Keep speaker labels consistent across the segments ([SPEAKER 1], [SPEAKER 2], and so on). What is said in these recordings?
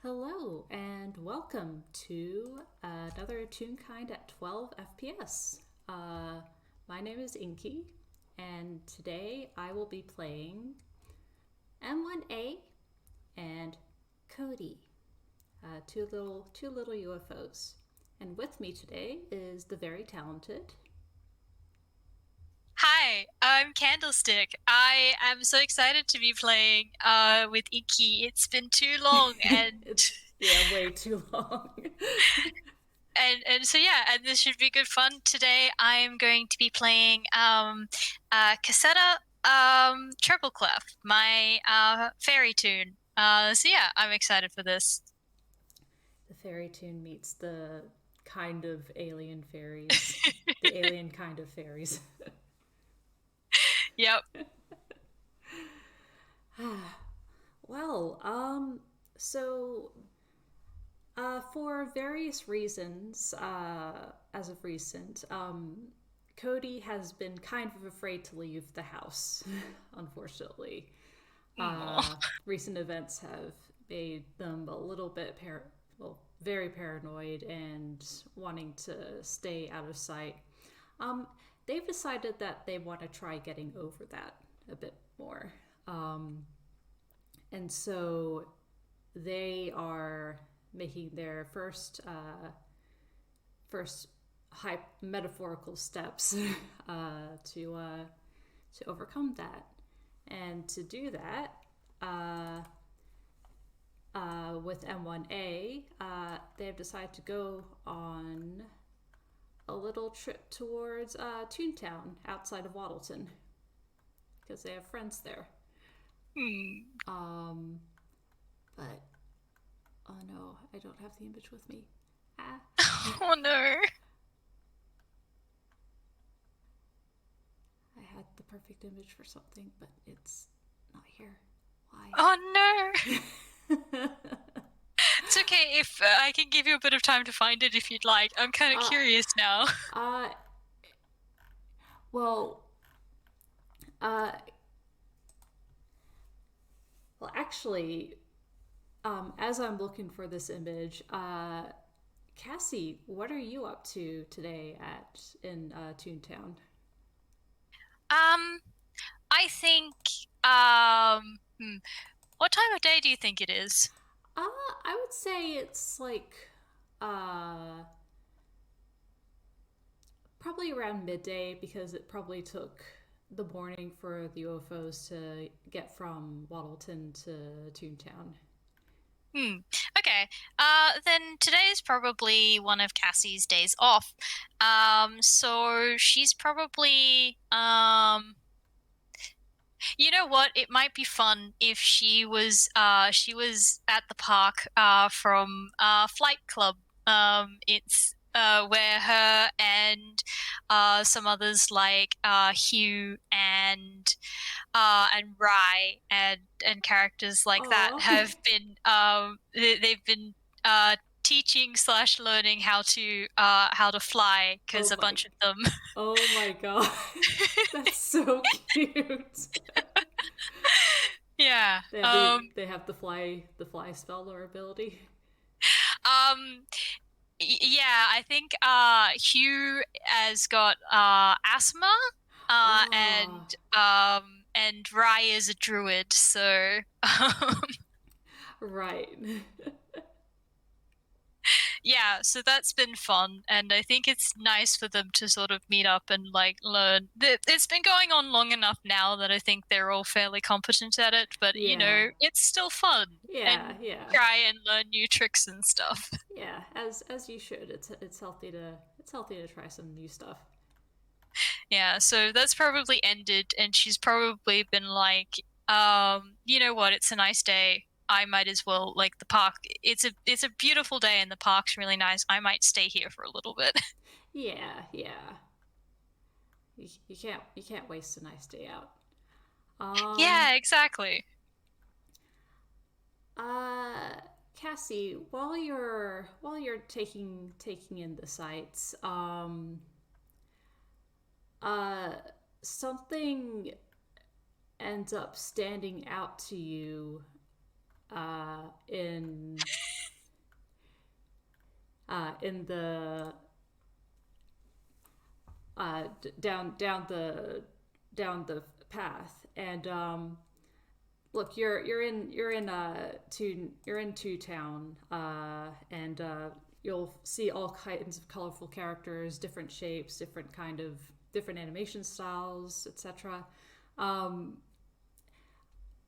[SPEAKER 1] Hello and welcome to another Toonkind at 12 FPS. My name is Inky, and today I will be playing M1A and Cody, two little UFOs. And with me today is the very talented.
[SPEAKER 2] Hi, I'm Candlestick. I am so excited to be playing with Inky. It's been too long
[SPEAKER 1] It's yeah, way too long.
[SPEAKER 2] and so yeah, and this should be good fun. Today I'm going to be playing Cassetta Treble Clef, my fairy tune. So yeah, I'm excited for this.
[SPEAKER 1] The fairy tune meets the kind of alien fairies, the alien kind of fairies.
[SPEAKER 2] Yep.
[SPEAKER 1] Well, so for various reasons, as of recent, Cody has been kind of afraid to leave the house, unfortunately.
[SPEAKER 2] Aw.
[SPEAKER 1] Recent events have made them a little bit, very paranoid and wanting to stay out of sight. Um, they've decided that they want to try getting over that a bit more. And so they are making their first high metaphorical steps to overcome that. And to do that, with M1A, they have decided to go on a little trip towards Toontown outside of Waddleton because they have friends there.
[SPEAKER 2] Hmm.
[SPEAKER 1] Um, but oh no, I don't have the image with me. Ah,
[SPEAKER 2] Oh no.
[SPEAKER 1] I had the perfect image for something, but it's not here.
[SPEAKER 2] Oh no.
[SPEAKER 1] Why?
[SPEAKER 2] It's okay if I can give you a bit of time to find it if you'd like. I'm kind of
[SPEAKER 1] uh,
[SPEAKER 2] curious now.
[SPEAKER 1] uh, well, uh, actually, as I'm looking for this image, Cassie, what are you up to today at in Toontown?
[SPEAKER 2] Um, I think, what time of day do you think it is?
[SPEAKER 1] I would say it's like uh, probably around midday because it probably took the morning for the UFOs to get from Waddleton to Toontown.
[SPEAKER 2] Hmm. Okay. Then today is probably one of Cassie's days off. So she's probably, you know what? It might be fun if she was at the park, from, Flight Club. It's, where her and some others like Hugh and Rye and characters like that
[SPEAKER 1] Oh,
[SPEAKER 2] have been they've been teaching slash learning how to fly because
[SPEAKER 1] oh
[SPEAKER 2] a
[SPEAKER 1] my,
[SPEAKER 2] bunch of them.
[SPEAKER 1] oh my god, that's so cute.
[SPEAKER 2] Yeah.
[SPEAKER 1] They have the fly spell or ability.
[SPEAKER 2] Um yeah, I think Hugh has got asthma,
[SPEAKER 1] Oh,
[SPEAKER 2] and Rye is a druid, so
[SPEAKER 1] right.
[SPEAKER 2] yeah, so that's been fun, and I think it's nice for them to sort of meet up and like learn. It's been going on long enough now that I think they're all fairly competent at it, but
[SPEAKER 1] Yeah,
[SPEAKER 2] it's still fun
[SPEAKER 1] yeah,
[SPEAKER 2] and
[SPEAKER 1] yeah,
[SPEAKER 2] try and learn new tricks and stuff.
[SPEAKER 1] yeah. As you should. It's healthy to try some new stuff.
[SPEAKER 2] Yeah, so that's probably ended, and she's probably been like, you know what, it's a nice day. I might as well like the park. It's a beautiful day and the park's really nice. I might stay here for a little bit.
[SPEAKER 1] Yeah, yeah. You can't waste a nice day out. Um,
[SPEAKER 2] Yeah, exactly.
[SPEAKER 1] uh, Cassie, while you're taking in the sights, uh, something ends up standing out to you, in in the down the path, and look, you're in Two Town, and you'll see all kinds of colorful characters, different shapes, different animation styles, etc.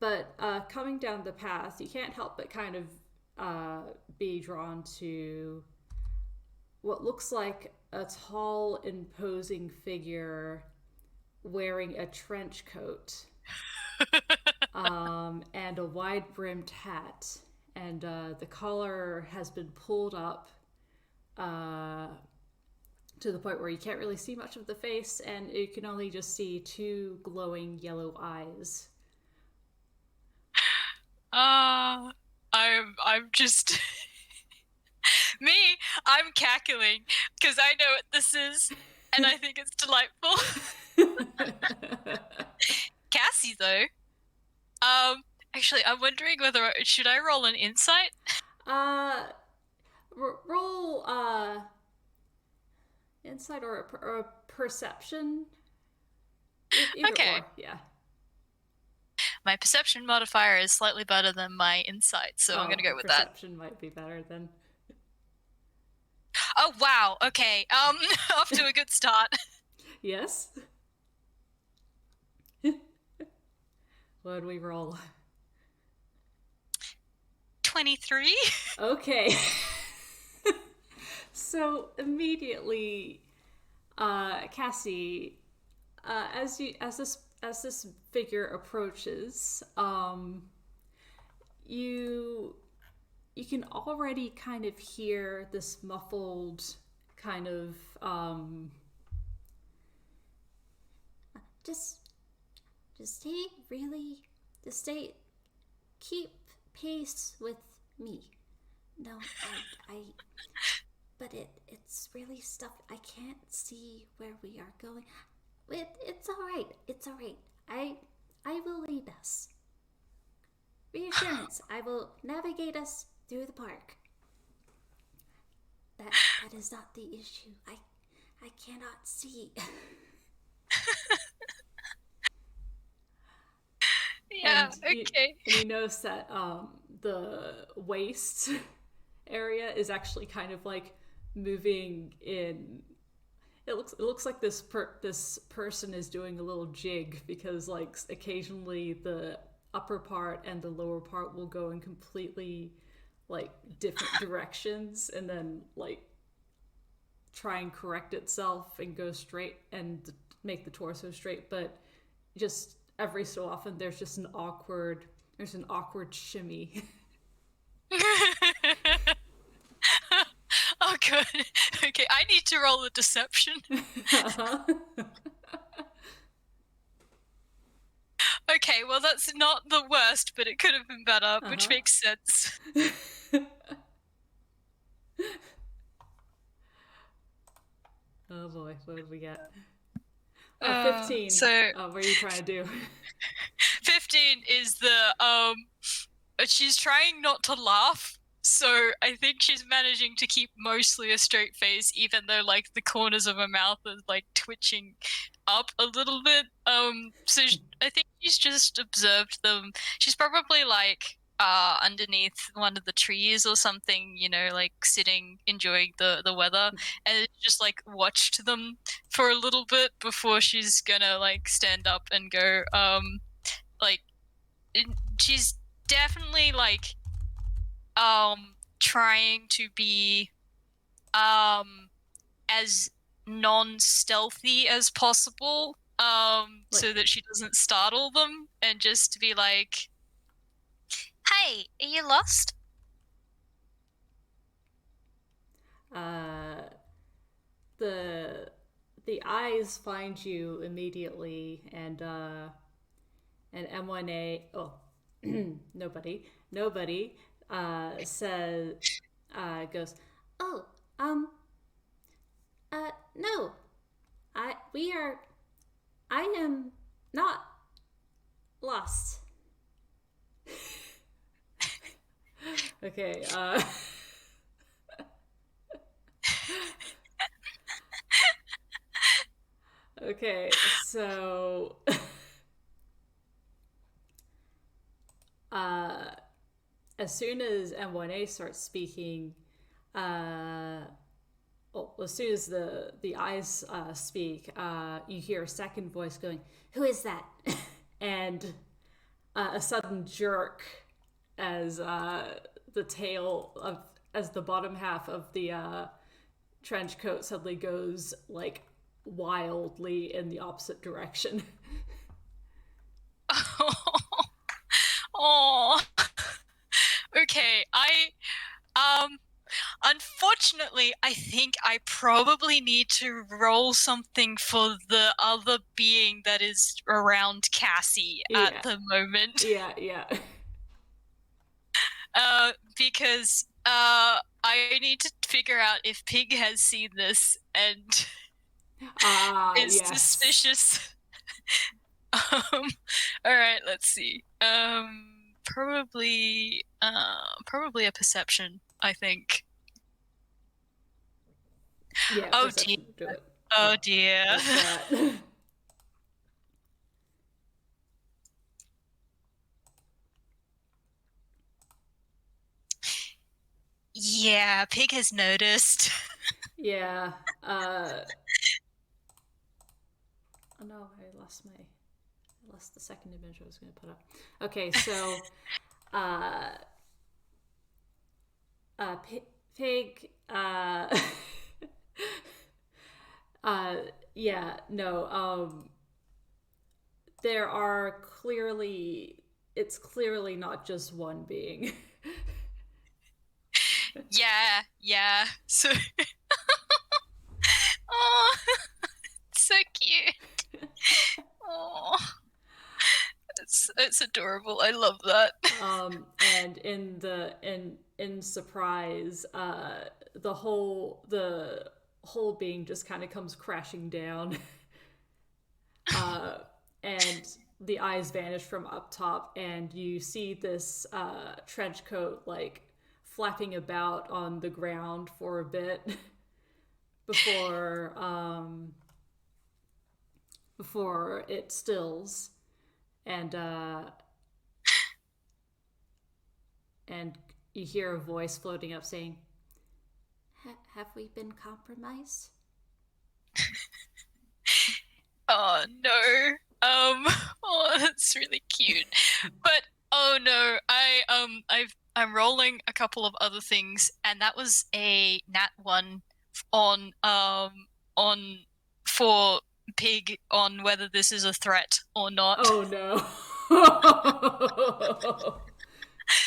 [SPEAKER 1] But coming down the path, you can't help but kind of be drawn to what looks like a tall, imposing figure wearing a trench coat and a wide-brimmed hat. And the collar has been pulled up to the point where you can't really see much of the face, and you can only just see two glowing yellow eyes.
[SPEAKER 2] I'm just me. I'm cackling because I know what this is, and I think it's delightful. Cassie, though, actually, I'm wondering whether should I roll an insight?
[SPEAKER 1] Roll insight or a perception. Either
[SPEAKER 2] Okay.
[SPEAKER 1] or, yeah.
[SPEAKER 2] My perception modifier is slightly better than my insight, so I'm gonna go with that.
[SPEAKER 1] Perception might be better than.
[SPEAKER 2] Oh wow. Okay. Off to a good start.
[SPEAKER 1] Yes. What did we roll?
[SPEAKER 2] 23.
[SPEAKER 1] Okay. So immediately, Cassie, as this figure approaches, you can already kind of hear this muffled kind of just keep pace with me. No, I but it's really stuff. I can't see where we are going. It's all right. It's all right. I will lead us. Reassurance. I will navigate us through the park. That is not the issue. I cannot see.
[SPEAKER 2] Yeah. Okay.
[SPEAKER 1] And you notice that the waist area is actually kind of like moving in. It looks like this person is doing a little jig, because like occasionally the upper part and the lower part will go in completely like different directions, and then like try and correct itself and go straight and make the torso straight, but just every so often there's just an awkward shimmy.
[SPEAKER 2] Oh, good. Okay, I need to roll a deception. Okay, well, that's not the worst, but it could have been better, which makes sense.
[SPEAKER 1] Oh boy, what did we get? 15.
[SPEAKER 2] So,
[SPEAKER 1] what are you trying to do?
[SPEAKER 2] 15 is the, she's trying not to laugh. So I think she's managing to keep mostly a straight face, even though like the corners of her mouth are like twitching up a little bit. So I think she's just observed them. She's probably like underneath one of the trees or something, you know, like sitting enjoying the weather, and just like watched them for a little bit before she's gonna like stand up and go. Like she's definitely like trying to be as non-stealthy as possible, so that she doesn't startle them, and just to be like, hey, are you lost?
[SPEAKER 1] The eyes find you immediately, and M1A, nobody says, goes, oh, no, I am not lost. Okay, Okay, so uh, as soon as M1A starts speaking, uh, well, as soon as the eyes speak, you hear a second voice going, "Who is that?" and a sudden jerk as the tail of as the bottom half of the trench coat suddenly goes like wildly in the opposite direction.
[SPEAKER 2] Oh, okay. Um unfortunately, I think I probably need to roll something for the other being that is around Cassie at
[SPEAKER 1] Yeah,
[SPEAKER 2] the moment.
[SPEAKER 1] yeah.
[SPEAKER 2] Because I need to figure out if Pig has seen this and
[SPEAKER 1] Ah,
[SPEAKER 2] is
[SPEAKER 1] yes.
[SPEAKER 2] suspicious. All right, let's see. Probably a perception, I think.
[SPEAKER 1] Yeah,
[SPEAKER 2] Oh dear.
[SPEAKER 1] perception to do it.
[SPEAKER 2] Oh dear.
[SPEAKER 1] What's that?
[SPEAKER 2] Yeah, Pig has noticed.
[SPEAKER 1] Yeah. Oh no, I lost the second image I was going to put up. Okay, so uh, Pig. Uh, yeah, no. There are clearly. It's clearly not just one being.
[SPEAKER 2] Yeah. So, oh, so cute. Oh, it's adorable. I love that.
[SPEAKER 1] And in surprise, the whole being just kind of comes crashing down, uh, and the eyes vanish from up top, and you see this trench coat like flapping about on the ground for a bit before before it stills, and and you hear a voice floating up saying, "Have we been compromised?"
[SPEAKER 2] Oh no. Oh, that's really cute. But oh no, I'm rolling a couple of other things, and that was a nat one on on for Pig on whether this is a threat or not.
[SPEAKER 1] Oh no.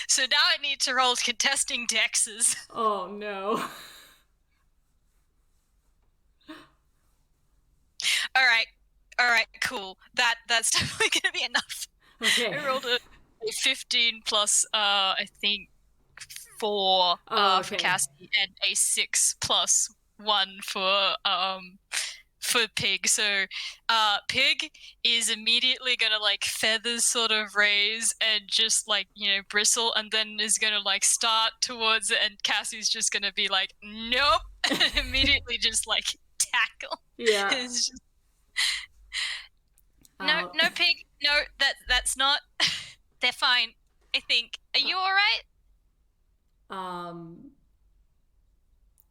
[SPEAKER 2] So now I need to roll contesting dexes.
[SPEAKER 1] Oh no.
[SPEAKER 2] All right, cool. That's definitely gonna be enough.
[SPEAKER 1] Okay.
[SPEAKER 2] I rolled a 15 plus I think 4
[SPEAKER 1] Oh,
[SPEAKER 2] for
[SPEAKER 1] okay.
[SPEAKER 2] Cassie and a 6 plus 1 for Pig. So Pig is immediately gonna like feathers sort of raise and just like, you know, bristle, and then is gonna like start towards it, and Cassie's just gonna be like, nope, and immediately just like tackle.
[SPEAKER 1] Yeah.
[SPEAKER 2] It's just, no,
[SPEAKER 1] Uh,
[SPEAKER 2] no, Pig, no, that's not. They're fine, I think. Are you all right?
[SPEAKER 1] um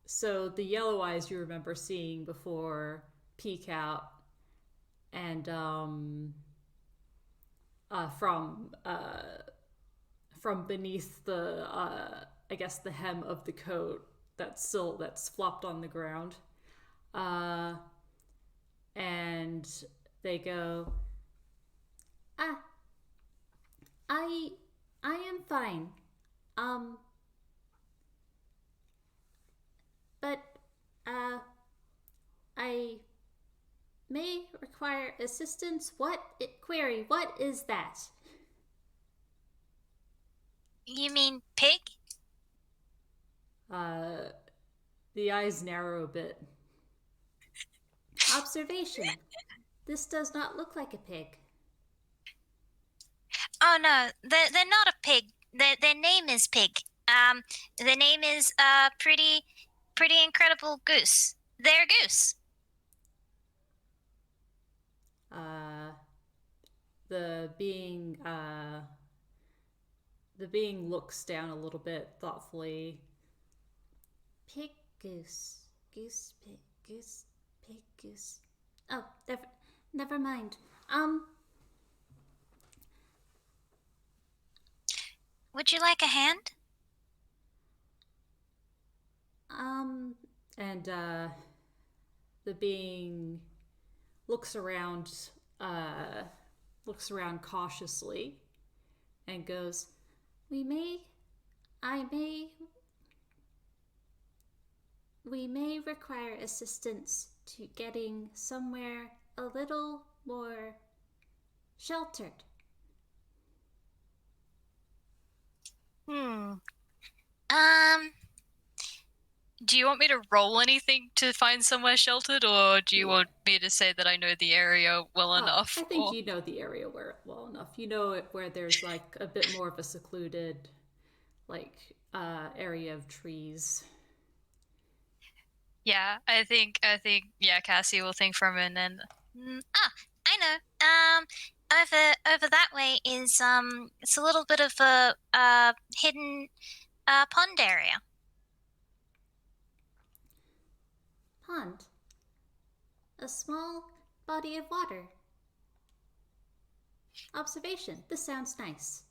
[SPEAKER 1] so the yellow eyes you remember seeing before peek out, and from beneath the I guess the hem of the coat that's flopped on the ground. Uh and they go, "Ah, I I am fine. Um but uh I may require assistance. Query, what is that?"
[SPEAKER 2] You mean Pig?
[SPEAKER 1] Uh the eyes narrow a bit. "Observation. This does not look like a pig."
[SPEAKER 2] Oh no, they're not a pig. Their name is Pig. Their name is pretty incredible goose. They're a goose.
[SPEAKER 1] Uh, the being the being looks down a little bit thoughtfully. Pig goose, goose pig, goose pig goose. Oh, never mind.
[SPEAKER 2] Would you like a hand?
[SPEAKER 1] Um, and the being looks around, uh, looks around cautiously, and goes, "We may, I may, we may require assistance to getting somewhere a little more sheltered."
[SPEAKER 2] Hmm. Um, do you want me to roll anything to find somewhere sheltered, or do you
[SPEAKER 1] Yeah.
[SPEAKER 2] want me to say that I know the area well
[SPEAKER 1] I
[SPEAKER 2] enough?
[SPEAKER 1] think
[SPEAKER 2] Or
[SPEAKER 1] you know the area well enough. You know it where there's like a bit more of a secluded, like area of trees.
[SPEAKER 2] yeah, I think yeah, Cassie will think for a minute. And, I know. Over that way is it's a little bit of a hidden pond area.
[SPEAKER 1] Pond, a small body of water. Observation. This sounds nice.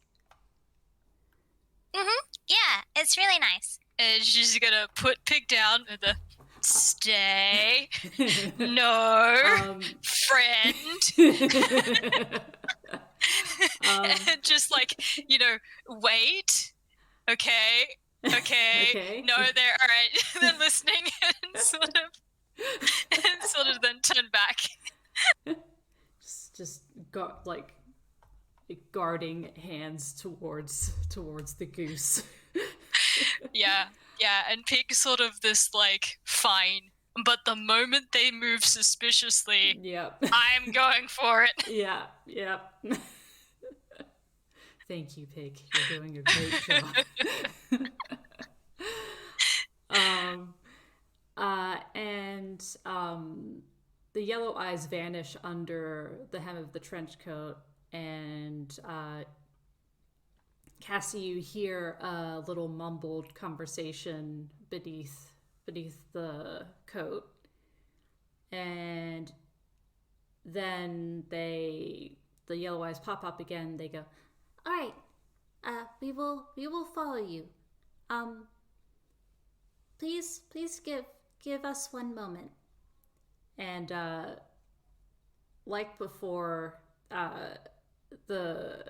[SPEAKER 2] Yeah, it's really nice. And she's gonna put Pig down with a stay. No,
[SPEAKER 1] um,
[SPEAKER 2] friend. And just like, wait. Okay. Okay.
[SPEAKER 1] okay.
[SPEAKER 2] No, they're all right. Then listening and sort of then turn back.
[SPEAKER 1] Just got like guarding hands towards the goose.
[SPEAKER 2] Yeah. Yeah, and Pig sort of this like fine. But the moment they move suspiciously,
[SPEAKER 1] Yep.
[SPEAKER 2] I'm going for it.
[SPEAKER 1] Yeah. Yep. Thank you, Pig. You're doing a great job. um, and the yellow eyes vanish under the hem of the trench coat, and Cassie, you hear a little mumbled conversation beneath the coat, and then the yellow eyes pop up again. They go, "All right, we will follow you. Um, please give us one moment." And like before, the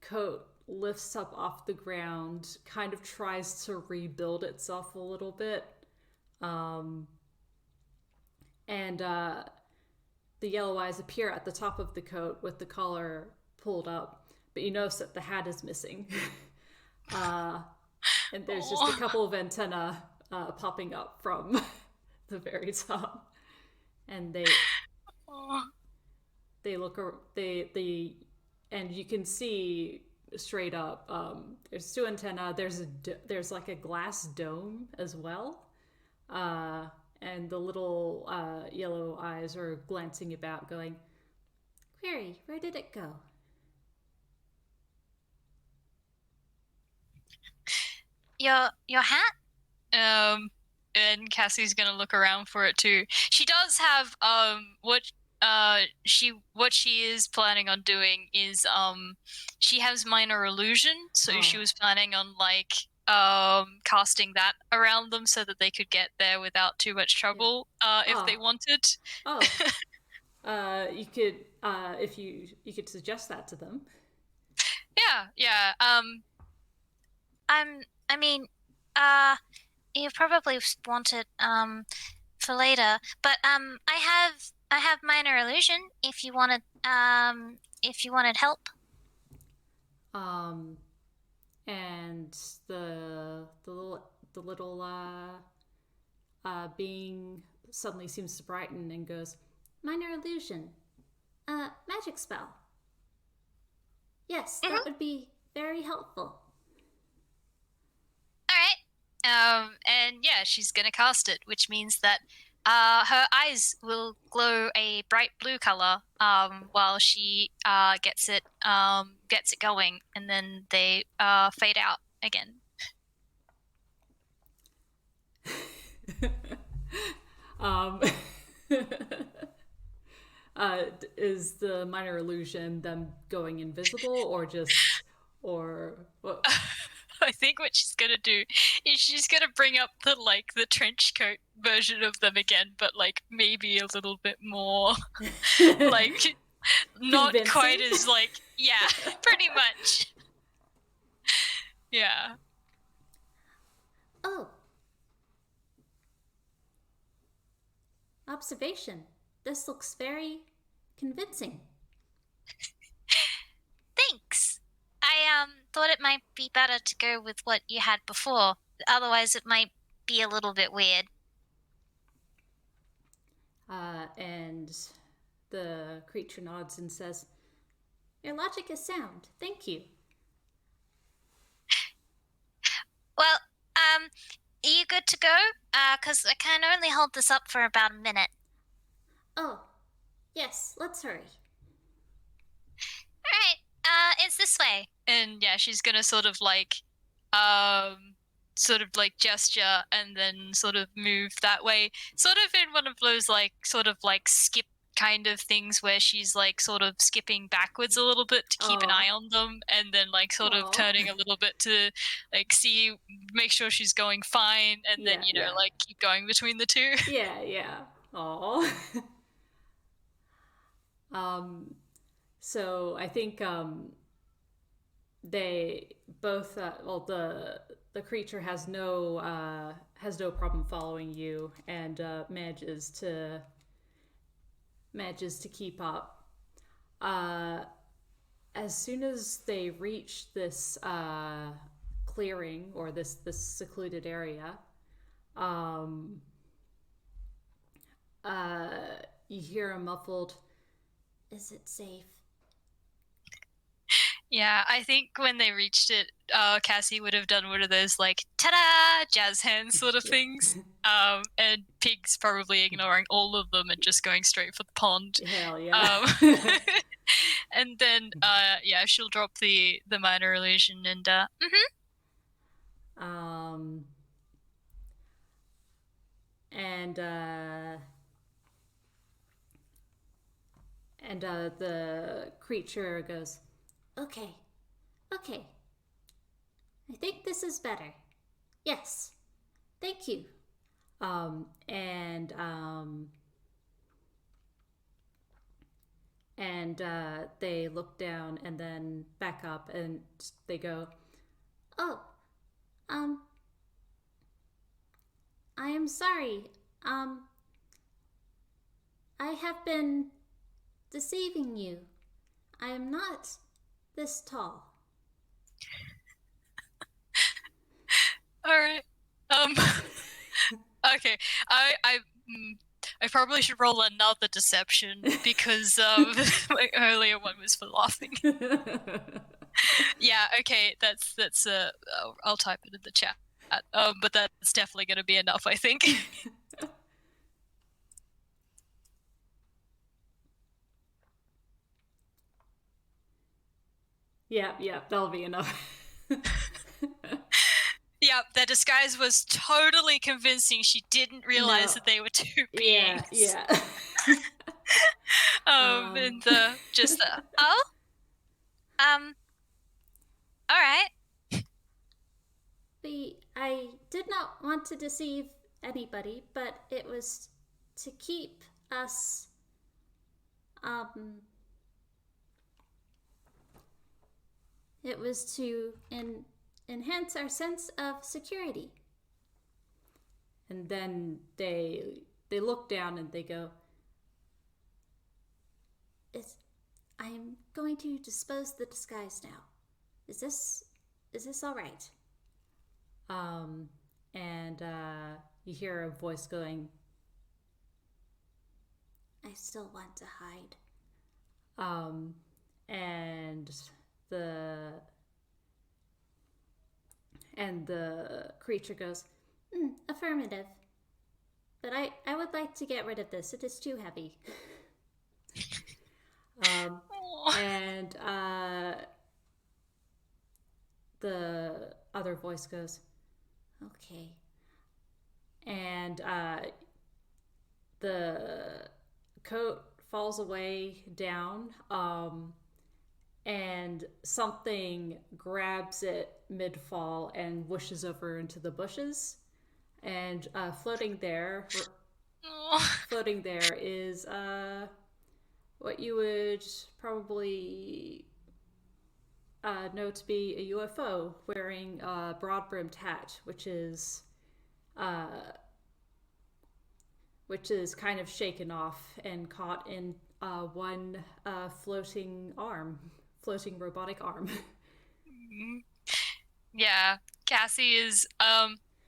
[SPEAKER 1] coat lifts up off the ground, kind of tries to rebuild itself a little bit, um, and the yellow eyes appear at the top of the coat with the collar pulled up, but you notice that the hat is missing. uh, and there's just a couple of antennae popping up from the very top, and they look they and you can see straight up. There's two antennae. There's like a glass dome as well, and the little yellow eyes are glancing about, going, "Query, where did it go?"
[SPEAKER 2] Your hat? And Cassie's gonna look around for it too. She does have what she is planning on doing is she has minor illusion, so she was planning on like casting that around them so that they could get there without too much trouble if they wanted.
[SPEAKER 1] Oh, you could if you could suggest that to them.
[SPEAKER 2] Yeah. I mean, uh, you probably want it for later, but I have minor illusion if you wanted help.
[SPEAKER 1] Um, and the little being suddenly seems to brighten and goes, "Minor illusion, magic spell. Yes, that would be very helpful."
[SPEAKER 2] All right. And yeah, she's gonna cast it, which means that her eyes will glow a bright blue color while she gets it going, and then they fade out again.
[SPEAKER 1] um, is the minor illusion them going invisible, or just, or what?
[SPEAKER 2] I think what she's gonna do is she's gonna bring up the trench coat version of them again, but like maybe a little bit more like not quite
[SPEAKER 1] Convincing?
[SPEAKER 2] as like yeah, pretty much. Yeah.
[SPEAKER 3] Oh, observation. This looks very convincing.
[SPEAKER 2] Thanks. I thought it might be better to go with what you had before. Otherwise it might be a little bit weird.
[SPEAKER 1] And the creature nods and says, "Your logic is sound. Thank you."
[SPEAKER 2] Well, are you good to go? 'Cause I can only hold this up for about a minute.
[SPEAKER 3] Oh, yes, let's hurry.
[SPEAKER 2] Alright, it's this way. And yeah, she's gonna sort of like gesture and then sort of move that way. Sort of in one of those skip kind of things where she's like sort of skipping backwards a little bit to keep an eye on them, and then like sort of turning a little bit to like make sure she's going fine, and then like keep going between the two.
[SPEAKER 1] Yeah. Aw. So I think they both the creature has no problem following you, and manages to keep up. As soon as they reach this clearing, or this secluded area, you hear a muffled,
[SPEAKER 3] Is it safe?
[SPEAKER 2] Yeah, I think when they reached it, Cassie would have done one of those like ta-da jazz hands sort of things. And Pig's probably ignoring all of them and just going straight for the pond.
[SPEAKER 1] hell yeah.
[SPEAKER 2] And then yeah, she'll drop the minor illusion and
[SPEAKER 1] And the creature goes,
[SPEAKER 3] Okay. I think this is better. Yes. Thank you.
[SPEAKER 1] and they look down and then back up, and they go,
[SPEAKER 3] Oh, I am sorry. I have been deceiving you. I am not this tall.
[SPEAKER 2] all right. Okay. I probably should roll another deception because my earlier one was for laughing. Yeah, okay, that's I'll type it in the chat. But that's definitely going to be enough, I think.
[SPEAKER 1] yeah, that'll be enough.
[SPEAKER 2] Yeah, their disguise was totally convincing. She didn't realize that they were two beings.
[SPEAKER 1] Yeah.
[SPEAKER 2] And just all right.
[SPEAKER 3] I did not want to deceive anybody, but it was to keep us, it was to enhance our sense of security.
[SPEAKER 1] And then they look down and they go,
[SPEAKER 3] I'm going to dispose the disguise now. Is this all right?
[SPEAKER 1] And you hear a voice going,
[SPEAKER 3] I still want to hide.
[SPEAKER 1] And the creature goes,
[SPEAKER 3] Affirmative. but I would like to get rid of this. It is too heavy. And the other voice goes, okay. And the coat falls away down, and something grabs it mid-fall and whooshes over into the bushes. And floating there is what you would probably know to be a UFO wearing a broad-brimmed hat, which is kind of shaken off and caught in one floating robotic arm.
[SPEAKER 2] Yeah, Cassie is,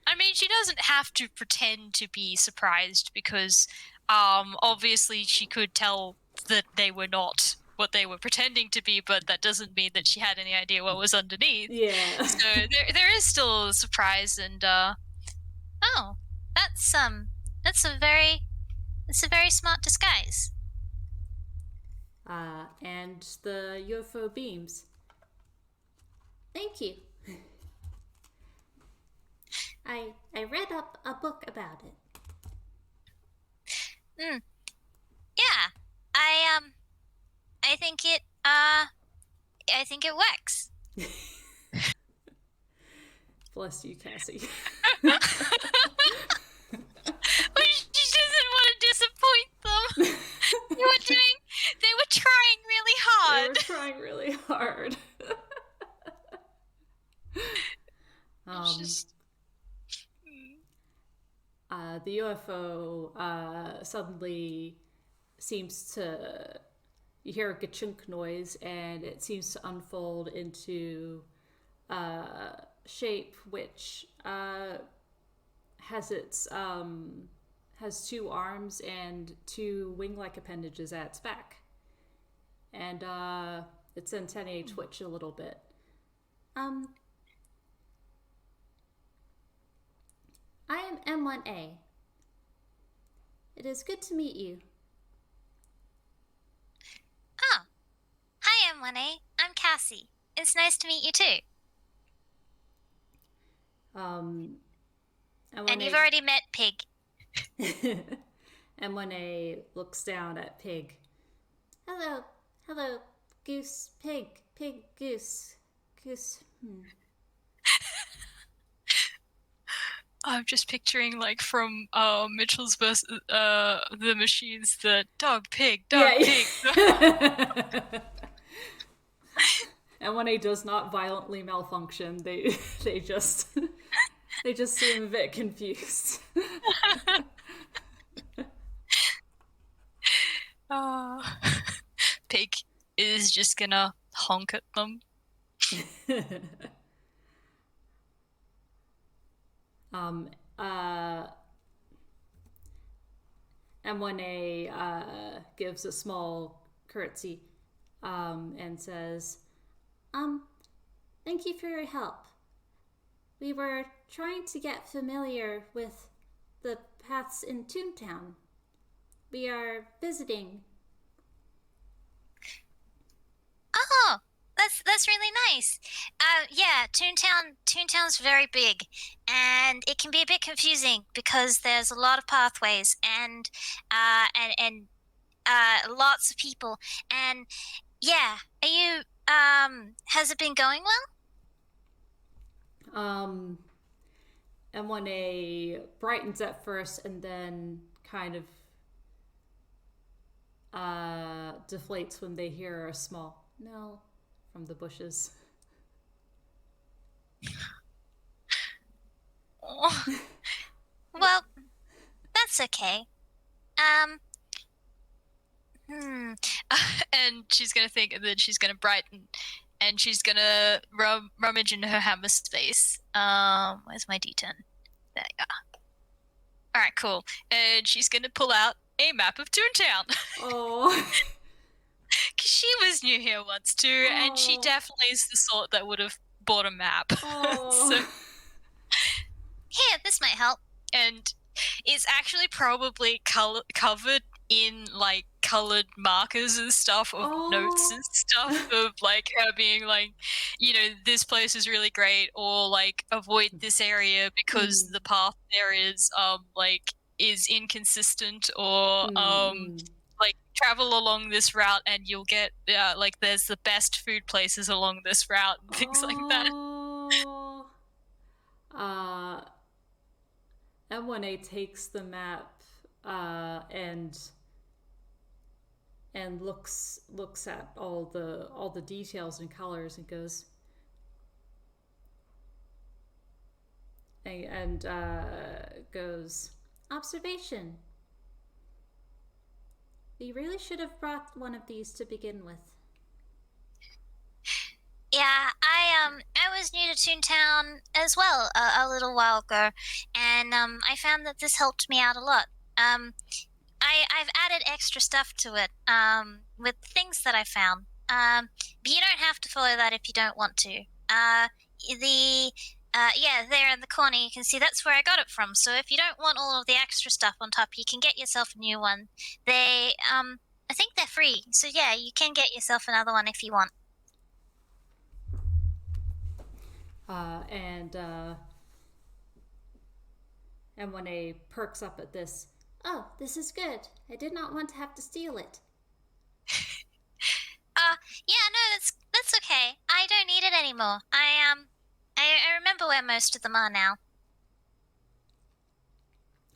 [SPEAKER 2] I mean, she doesn't have to pretend to be surprised because, obviously she could tell that they were not what they were pretending to be, but that doesn't mean that she had any idea what was underneath.
[SPEAKER 1] Yeah.
[SPEAKER 2] So there is still a surprise, and
[SPEAKER 4] oh, that's a very smart disguise.
[SPEAKER 1] And the UFO beams.
[SPEAKER 3] Thank you. I read up a book about it.
[SPEAKER 4] Yeah. I think it works.
[SPEAKER 1] Bless you, Cassie.
[SPEAKER 2] Well, she doesn't want to disappoint them. They were trying really hard.
[SPEAKER 1] They were trying really hard. The UFO suddenly seems to... You hear a ka-chunk noise, and it seems to unfold into a shape which has two arms and two wing-like appendages at its back. And its antennae twitch a little bit.
[SPEAKER 3] I am M1A. It is good to meet you.
[SPEAKER 4] Oh. Hi, M1A. I'm Cassie. It's nice to meet you too. And you've already met Pig.
[SPEAKER 1] M1A looks down at Pig.
[SPEAKER 3] Hello, Goose, Pig, Goose.
[SPEAKER 2] I'm just picturing, like, from Mitchell's versus the Machines, the dog, pig.
[SPEAKER 1] And when he does not violently malfunction, they just seem a bit confused.
[SPEAKER 2] Pig is just gonna honk at them.
[SPEAKER 1] M1A gives a small curtsy and says,
[SPEAKER 3] Thank you for your help. We were trying to get familiar with the paths in Toontown. We are visiting.
[SPEAKER 4] Oh, that's really nice. Yeah, Toontown's very big, and it can be a bit confusing because there's a lot of pathways and lots of people. And yeah, are you has it been going well?
[SPEAKER 1] M1A brightens at first and then kind of deflates when they hear a small no from the bushes.
[SPEAKER 4] Oh. Well, that's okay.
[SPEAKER 2] And she's gonna think, and then she's gonna brighten, and she's gonna rummage in her hammer space. Where's my D10? There you are. All right, cool. And she's gonna pull out a map of Toontown.
[SPEAKER 1] Oh.
[SPEAKER 2] Because she was new here once too, and she definitely is the sort that would have bought a map.
[SPEAKER 1] Oh.
[SPEAKER 2] So,
[SPEAKER 4] Here, this might help.
[SPEAKER 2] and it's actually probably covered in like colored markers and stuff of notes and stuff of like her being like, this place is really great, or like avoid this area because the path there is inconsistent, or like travel along this route and you'll get like there's the best food places along this route and things like that.
[SPEAKER 1] M1A takes the map and looks at all the details and colors and goes
[SPEAKER 3] Observation. We really should have brought one of these to begin with.
[SPEAKER 4] Yeah, I was new to Toontown as well a little while ago, and I found that this helped me out a lot. I've added extra stuff to it with things that I found. But you don't have to follow that if you don't want to. There in the corner you can see that's where I got it from. So if you don't want all of the extra stuff on top, you can get yourself a new one. I think they're free. So yeah, you can get yourself another one if you want.
[SPEAKER 1] And when A perks up at this,
[SPEAKER 3] oh, this is good. I did not want to have to steal it.
[SPEAKER 4] Yeah, no, that's okay. I don't need it anymore. I remember where most of them are now.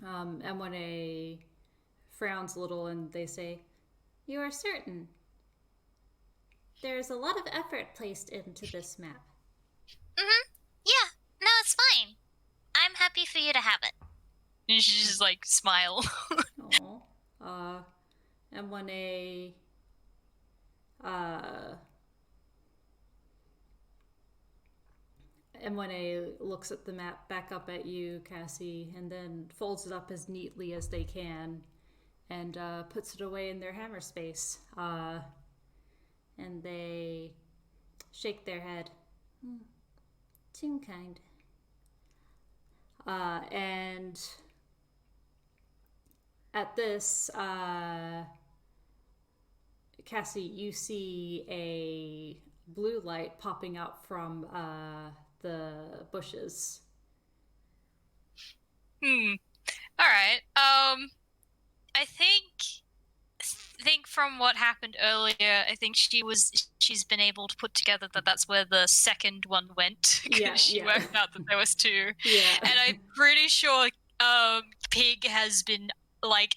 [SPEAKER 1] And when A frowns a little and they say,
[SPEAKER 3] You are certain? There's a lot of effort placed into this map.
[SPEAKER 4] Yeah, no, it's fine. I'm happy for you to have it.
[SPEAKER 2] And she just like smile.
[SPEAKER 1] And when A looks at the map back up at you, Cassie, and then folds it up as neatly as they can and puts it away in their hammer space. And they shake their head.
[SPEAKER 3] Toonkind.
[SPEAKER 1] And at this, Cassie, you see a blue light popping up from the bushes.
[SPEAKER 2] All right. I think from what happened earlier, I think she's been able to put together that that's where the second one went, because she worked out that there was two.
[SPEAKER 1] Yeah.
[SPEAKER 2] And I'm pretty sure Pig has been like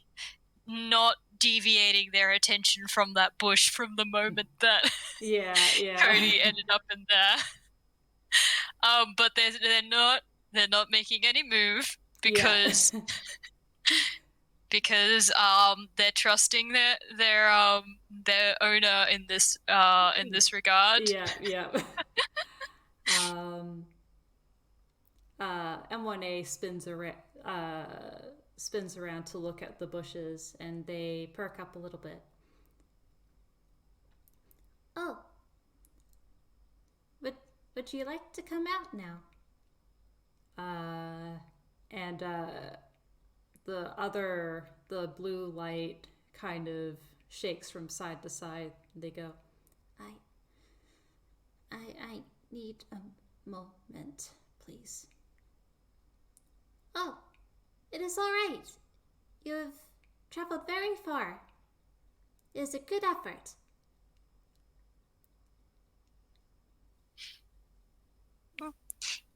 [SPEAKER 2] not deviating their attention from that bush from the moment that Cody ended up in there. But they're not making any move because because they're trusting their owner in this regard.
[SPEAKER 1] M1A spins around to look at the bushes, and they perk up a little bit.
[SPEAKER 3] Oh, would you like to come out now?
[SPEAKER 1] And the blue light kind of shakes from side to side. They go,
[SPEAKER 3] I need a moment, please. Oh, it is all right. You have traveled very far. It is a good effort.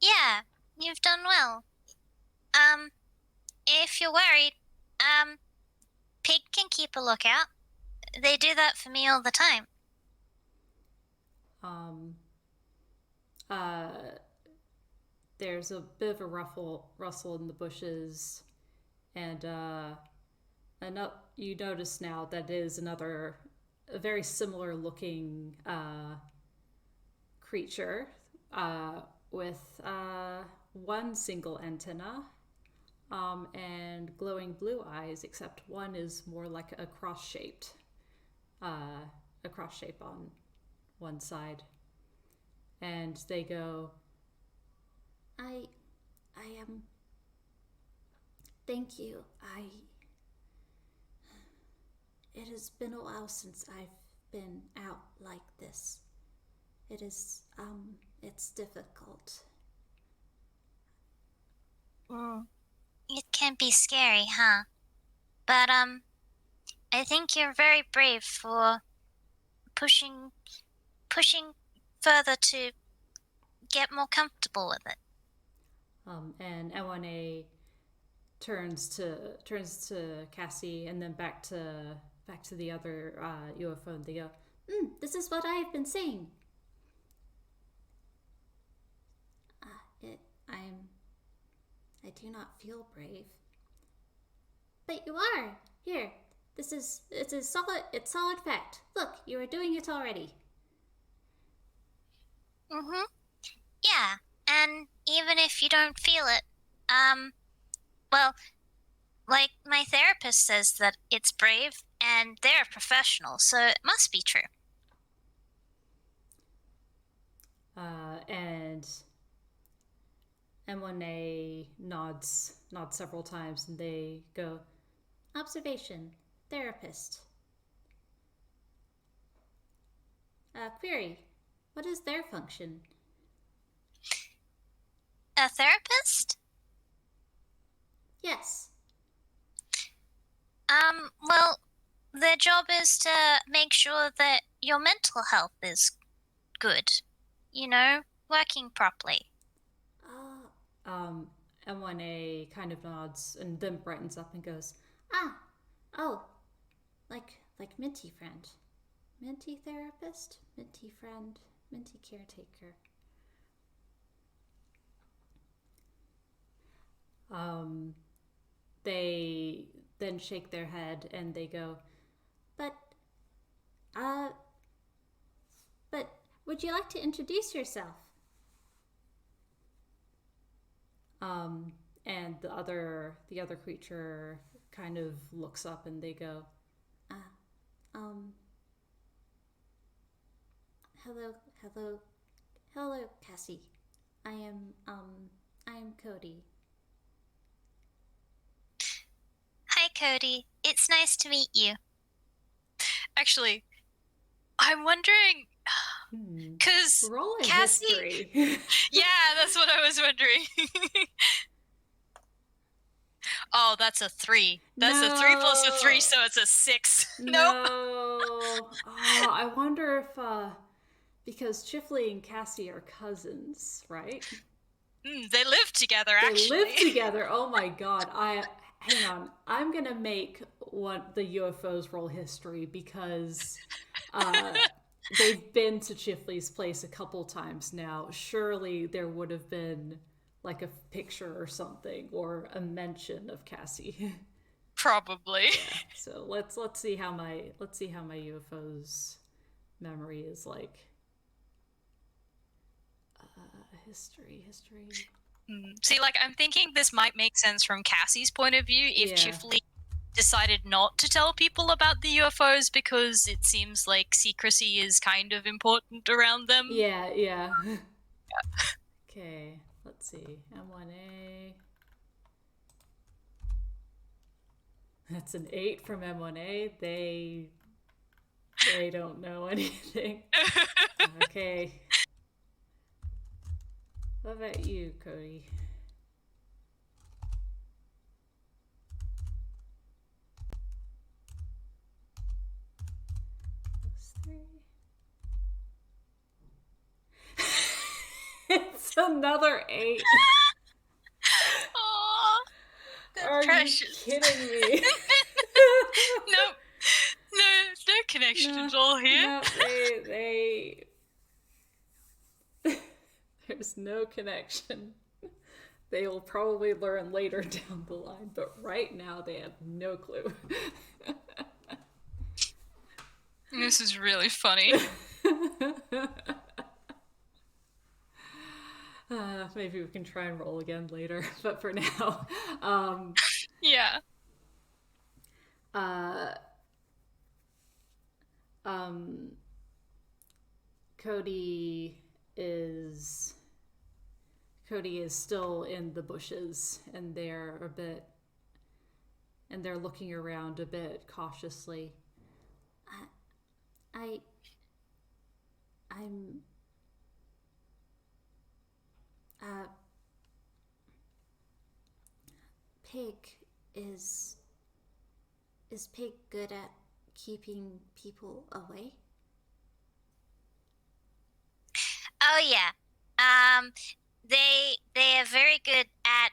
[SPEAKER 4] Yeah, you've done well. If you're worried, Pig can keep a lookout. They do that for me all the time.
[SPEAKER 1] There's a bit of a rustle in the bushes, and you notice now that it is a very similar looking creature with one single antenna and glowing blue eyes, except one is more like a cross shape on one side. And they go,
[SPEAKER 3] I am Thank you. It has been a while since I've been out like this. It is, it's difficult.
[SPEAKER 4] It can be scary, huh? But, I think you're very brave for pushing further to get more comfortable with it.
[SPEAKER 1] And M1A turns to Cassie and then back to the other UFO, and they go,
[SPEAKER 3] This is what I have been saying. I do not feel brave. But you are. Here, it's solid fact. Look, you are doing it already.
[SPEAKER 4] Yeah, and even if you don't feel it, well, like my therapist says that it's brave, and they're a professional, so it must be true.
[SPEAKER 1] and M1A nods several times, and they go,
[SPEAKER 3] Observation. Therapist. Query. What is their function?
[SPEAKER 4] A therapist?
[SPEAKER 3] Yes.
[SPEAKER 4] Well, their job is to make sure that your mental health is good. You know, working properly.
[SPEAKER 1] M1A kind of nods and then brightens up and goes,
[SPEAKER 3] like Minty friend. Minty therapist? Minty friend? Minty caretaker.
[SPEAKER 1] They then shake their head and they go,
[SPEAKER 3] But would you like to introduce yourself?
[SPEAKER 1] And the other creature kind of looks up and they go,
[SPEAKER 3] Hello, Cassie. I am Cody.
[SPEAKER 4] Hi, Cody. It's nice to meet you.
[SPEAKER 2] Actually, I'm wondering, because
[SPEAKER 1] roll a
[SPEAKER 2] Cassie.
[SPEAKER 1] history.
[SPEAKER 2] Yeah, that's what I was wondering. Oh, that's a 3. That's a 3 plus a 3, so it's a 6. Nope.
[SPEAKER 1] Oh, I wonder if because Chifley and Cassie are cousins, right?
[SPEAKER 2] They live together, actually.
[SPEAKER 1] They live together. Oh my god. Hang on. I'm gonna make the UFOs roll history because they've been to Chifley's place a couple times now. Surely there would have been like a picture or something or a mention of Cassie.
[SPEAKER 2] Probably.
[SPEAKER 1] Yeah. So let's see how my UFOs memory is like. History.
[SPEAKER 2] See, like, I'm thinking this might make sense from Cassie's point of view if Chifley decided not to tell people about the UFOs because it seems like secrecy is kind of important around them.
[SPEAKER 1] Yeah. Okay, let's see. M1A. That's an 8 from M1A. They don't know anything. Okay. What about you, Cody? It's another 8.
[SPEAKER 2] Aww,
[SPEAKER 1] Are
[SPEAKER 2] precious.
[SPEAKER 1] you kidding me?
[SPEAKER 2] Nope. No connection at all here.
[SPEAKER 1] No, they there's no connection. They will probably learn later down the line, but right now they have no clue.
[SPEAKER 2] This is really funny.
[SPEAKER 1] Maybe we can try and roll again later, but for now,
[SPEAKER 2] Yeah.
[SPEAKER 1] Cody is still in the bushes, and they're a bit and they're looking around a bit cautiously.
[SPEAKER 3] I'm Pig is Pig good at keeping people away?
[SPEAKER 4] Oh yeah. They are very good at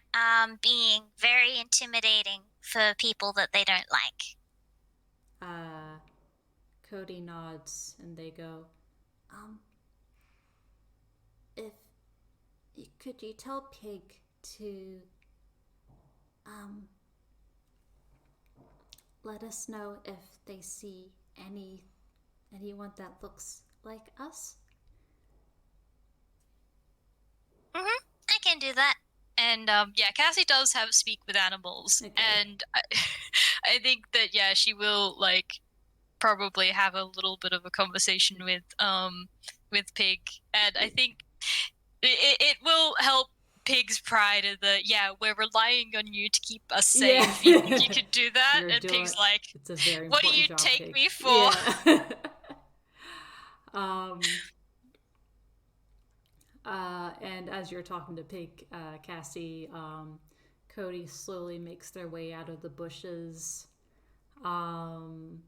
[SPEAKER 4] being very intimidating for people that they don't like.
[SPEAKER 1] Cody nods and they go,
[SPEAKER 3] If could you tell Pig to let us know if they see anyone that looks like us?
[SPEAKER 4] I can do that.
[SPEAKER 2] And yeah, Cassie does have speak with animals,
[SPEAKER 1] Okay.
[SPEAKER 2] and I think that yeah, she will like probably have a little bit of a conversation with Pig, and I think it will help Pig's pride of the we're relying on you to keep us safe.
[SPEAKER 1] Yeah.
[SPEAKER 2] You think you could do that?
[SPEAKER 1] You're
[SPEAKER 2] And
[SPEAKER 1] doing
[SPEAKER 2] Pig's like,
[SPEAKER 1] it's a very
[SPEAKER 2] what do
[SPEAKER 1] important
[SPEAKER 2] you
[SPEAKER 1] job,
[SPEAKER 2] take
[SPEAKER 1] Pig.
[SPEAKER 2] me for?
[SPEAKER 1] Yeah. And as you're talking to Pig, Cassie, Cody slowly makes their way out of the bushes. And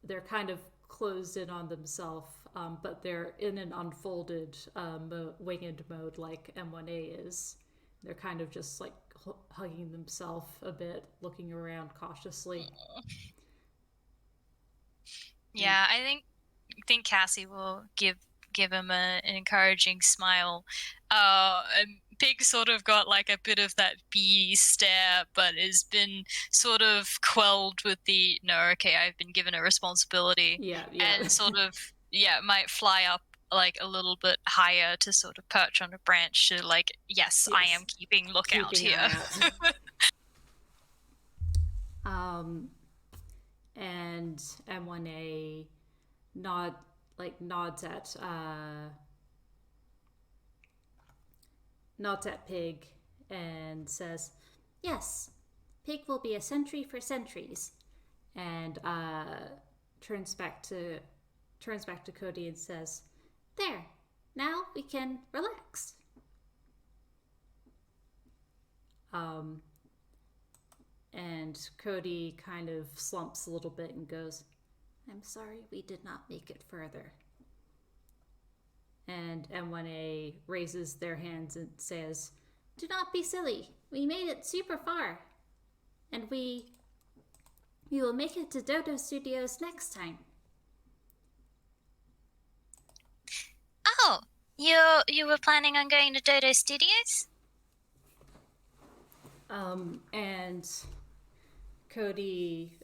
[SPEAKER 1] they're kind of closed in on themselves, but they're in an unfolded winged mode like M1A is. They're kind of just like hugging themselves a bit, looking around cautiously.
[SPEAKER 2] Yeah, I think Cassie will give him an encouraging smile. And Pig sort of got like a bit of that beady stare, but has been sort of quelled with the no, okay, I've been given a responsibility.
[SPEAKER 1] Yeah.
[SPEAKER 2] And sort of might fly up like a little bit higher to sort of perch on a branch to like, yes. I am keeping lookout
[SPEAKER 1] Keeping
[SPEAKER 2] here.
[SPEAKER 1] And M1A nods at Pig and says,
[SPEAKER 3] Yes, Pig will be a sentry for centuries.
[SPEAKER 1] And turns back to Cody and says,
[SPEAKER 3] There, now we can relax.
[SPEAKER 1] And Cody kind of slumps a little bit and goes,
[SPEAKER 3] I'm sorry we did not make it further.
[SPEAKER 1] And M1A raises their hands and says,
[SPEAKER 3] Do not be silly. We made it super far. And we will make it to Dodo Studios next time.
[SPEAKER 4] Oh, you were planning on going to Dodo Studios?
[SPEAKER 1] And Cody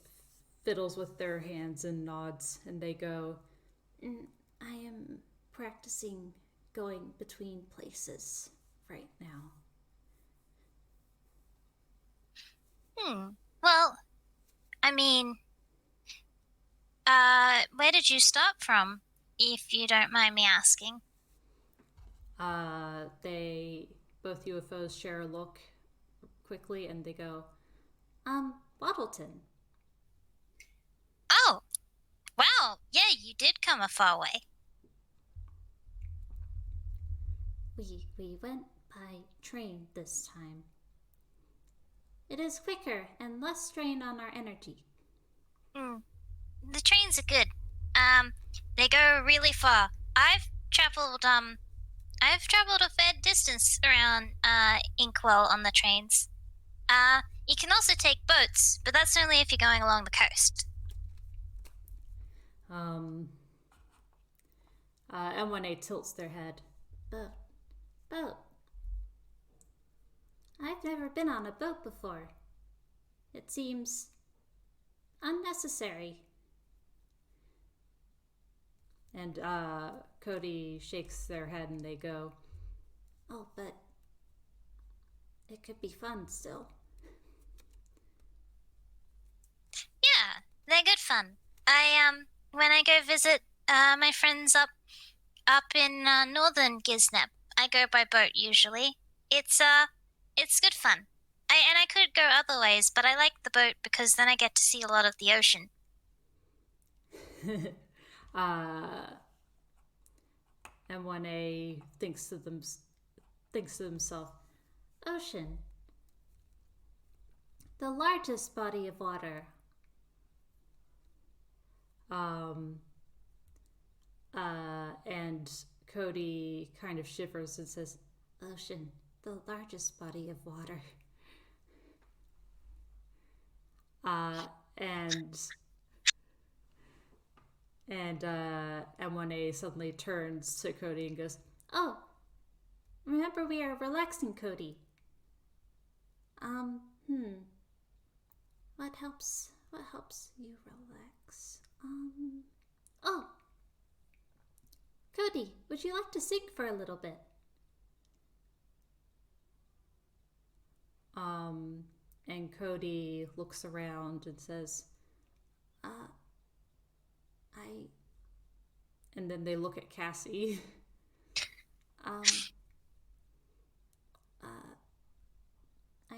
[SPEAKER 1] fiddles with their hands and nods, and they go,
[SPEAKER 3] I am practicing going between places right now.
[SPEAKER 4] Well, I mean, where did you start from, if you don't mind me asking?
[SPEAKER 1] Both UFOs share a look quickly, and they go,
[SPEAKER 3] Waddleton.
[SPEAKER 4] Oh, wow, yeah, you did come a far way.
[SPEAKER 3] We went by train this time. It is quicker and less strain on our energy.
[SPEAKER 4] The trains are good. They go really far. I've traveled a fair distance around Inkwell on the trains. You can also take boats, but that's only if you're going along the coast.
[SPEAKER 1] M1A tilts their head.
[SPEAKER 3] Boat. I've never been on a boat before. It seems unnecessary.
[SPEAKER 1] And Cody shakes their head and they go,
[SPEAKER 3] Oh, but it could be fun still.
[SPEAKER 4] Yeah, they're good fun. When I go visit my friends up in northern Gisnep, I go by boat usually. It's good fun. I could go other ways, but I like the boat because then I get to see a lot of the ocean.
[SPEAKER 1] And when A thinks to himself,
[SPEAKER 3] Ocean. The largest body of water.
[SPEAKER 1] And Cody kind of shivers and says,
[SPEAKER 3] Ocean. The largest body of water.
[SPEAKER 1] And when A suddenly turns to Cody and goes,
[SPEAKER 3] Oh, remember we are relaxing, Cody. What helps you relax? Oh, Cody, would you like to sing for a little bit?
[SPEAKER 1] And Cody looks around and says, and then they look at Cassie.
[SPEAKER 3] I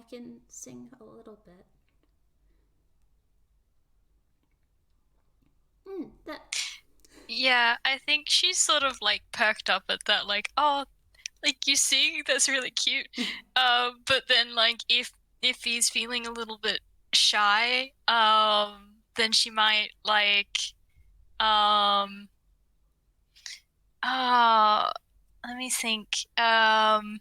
[SPEAKER 3] can sing a little bit.
[SPEAKER 2] Yeah, I think she's sort of like perked up at that, like, oh, like you sing, that's really cute. But then like if he's feeling a little bit shy, then she might like let me think. I'm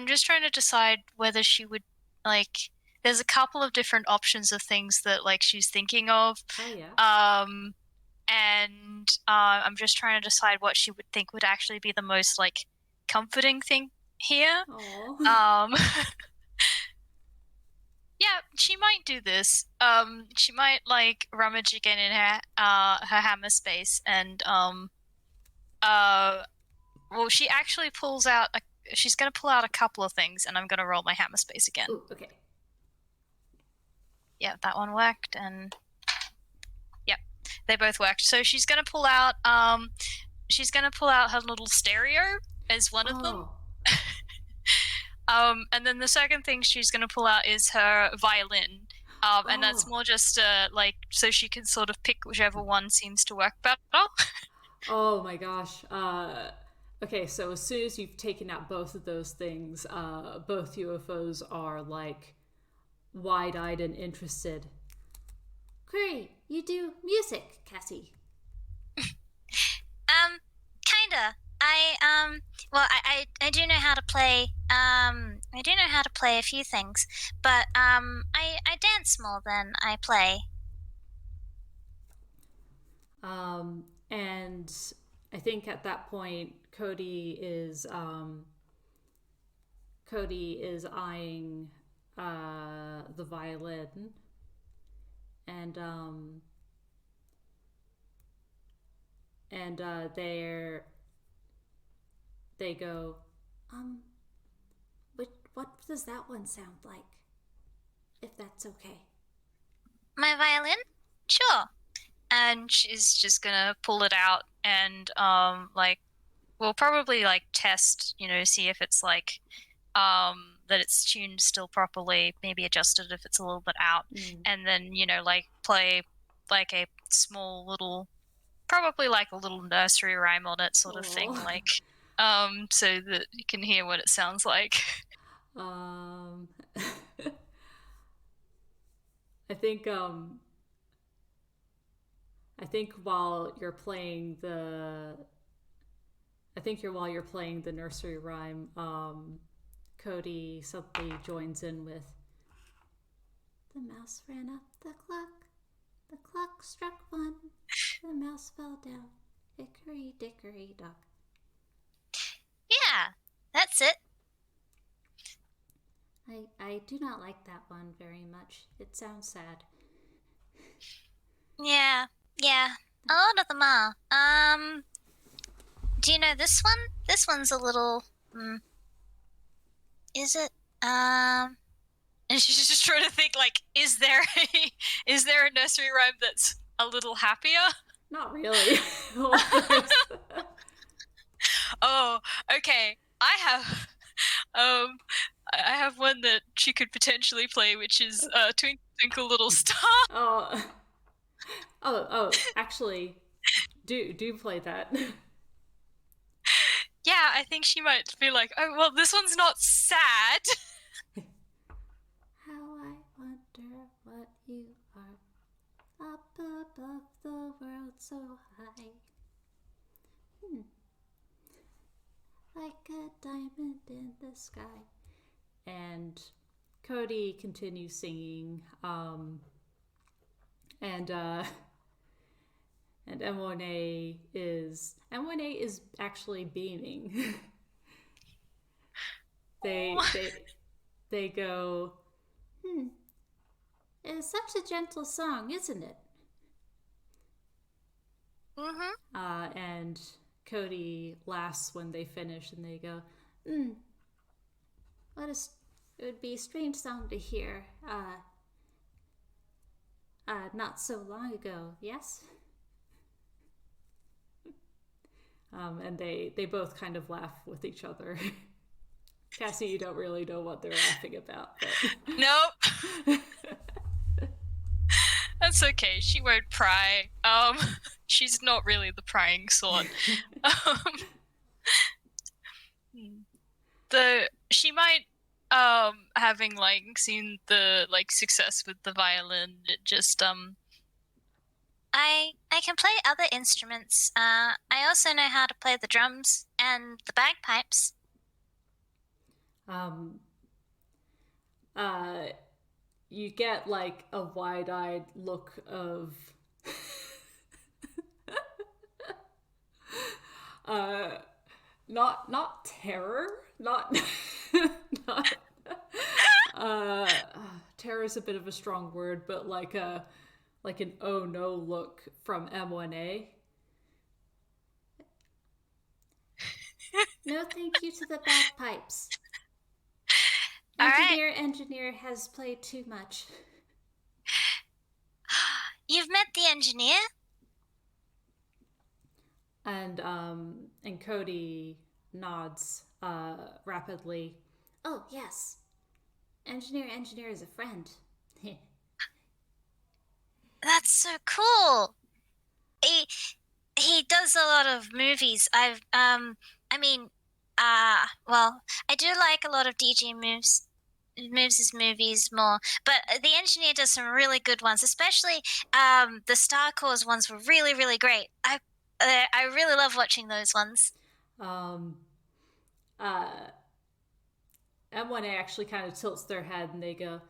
[SPEAKER 2] just trying to decide whether she would like. There's a couple of different options of things that like she's thinking of.
[SPEAKER 1] Oh yeah.
[SPEAKER 2] And I'm just trying to decide what she would think would actually be the most like comforting thing here. Yeah, she might do this. She might like rummage again in her hammer space and well, she actually pulls out she's gonna pull out a couple of things, and I'm gonna roll my hammer space again.
[SPEAKER 1] Ooh, okay.
[SPEAKER 2] Yeah, that one worked, and yep, they both worked. So she's gonna pull out her little stereo as one of them. And then the second thing she's gonna pull out is her violin. And that's more just like so she can sort of pick whichever one seems to work better.
[SPEAKER 1] Oh my gosh. Okay, so as soon as you've taken out both of those things, both UFOs are like wide-eyed and interested.
[SPEAKER 3] Great, you do music, Cassie.
[SPEAKER 4] Kinda. I do know how to play. I do know how to play a few things, but I dance more than I play.
[SPEAKER 1] And I think at that point, Cody is eyeing the violin, and they go,
[SPEAKER 3] what does that one sound like? If that's okay.
[SPEAKER 4] My violin? Sure.
[SPEAKER 2] And she's just gonna pull it out and like we'll probably like test, see if it's like that it's tuned still properly, maybe adjust it if it's a little bit out, and then like play like a small little, probably like a little nursery rhyme on it sort of thing, like so that you can hear what it sounds like.
[SPEAKER 1] I think while you're playing the nursery rhyme, Cody suddenly joins in with,
[SPEAKER 3] the mouse ran up the clock struck 1, the mouse fell down, hickory dickory dock.
[SPEAKER 4] Yeah, that's it.
[SPEAKER 3] I do not like that one very much. It sounds sad.
[SPEAKER 4] Yeah, a lot of them are. Do you know this one? This one's a little, is it,
[SPEAKER 2] And she's just trying to think, like, is there a nursery rhyme that's a little happier?
[SPEAKER 1] Not really.
[SPEAKER 2] Oh, okay. I have I have one that she could potentially play, which is Twinkle Twinkle Little Star.
[SPEAKER 1] Actually, do play that.
[SPEAKER 2] Yeah, I think she might be like, oh, well, this one's not sad.
[SPEAKER 3] How I wonder what you are up above the world so high. Like a diamond in the sky.
[SPEAKER 1] And Cody continues singing, and M1A is actually beaming. they go,
[SPEAKER 3] It's such a gentle song, isn't it?
[SPEAKER 2] Mm-hmm.
[SPEAKER 1] And Cody laughs when they finish, and they go,
[SPEAKER 3] It would be a strange song to hear, not so long ago, yes?
[SPEAKER 1] And they both kind of laugh with each other. Cassie, you don't really know what they're laughing about. But...
[SPEAKER 2] Nope. That's okay. She won't pry. She's not really the prying sort. She might having like seen the like success with the violin, it just
[SPEAKER 4] I can play other instruments. I also know how to play the drums and the bagpipes.
[SPEAKER 1] You get like a wide-eyed look of not terror, not terror is a bit of a strong word, but like an oh no look from M1A.
[SPEAKER 3] No thank you to the bagpipes.
[SPEAKER 4] All right.
[SPEAKER 3] Engineer has played too much.
[SPEAKER 4] You've met the engineer?
[SPEAKER 1] And Cody nods rapidly.
[SPEAKER 3] Oh, yes. Engineer is a friend.
[SPEAKER 4] That's so cool. He does a lot of movies. Well, I do like a lot of DJ moves his movies more, but the engineer does some really good ones, especially the Star Cores ones were really, really great. I really love watching those ones.
[SPEAKER 1] M1A actually kind of tilts their head and they go,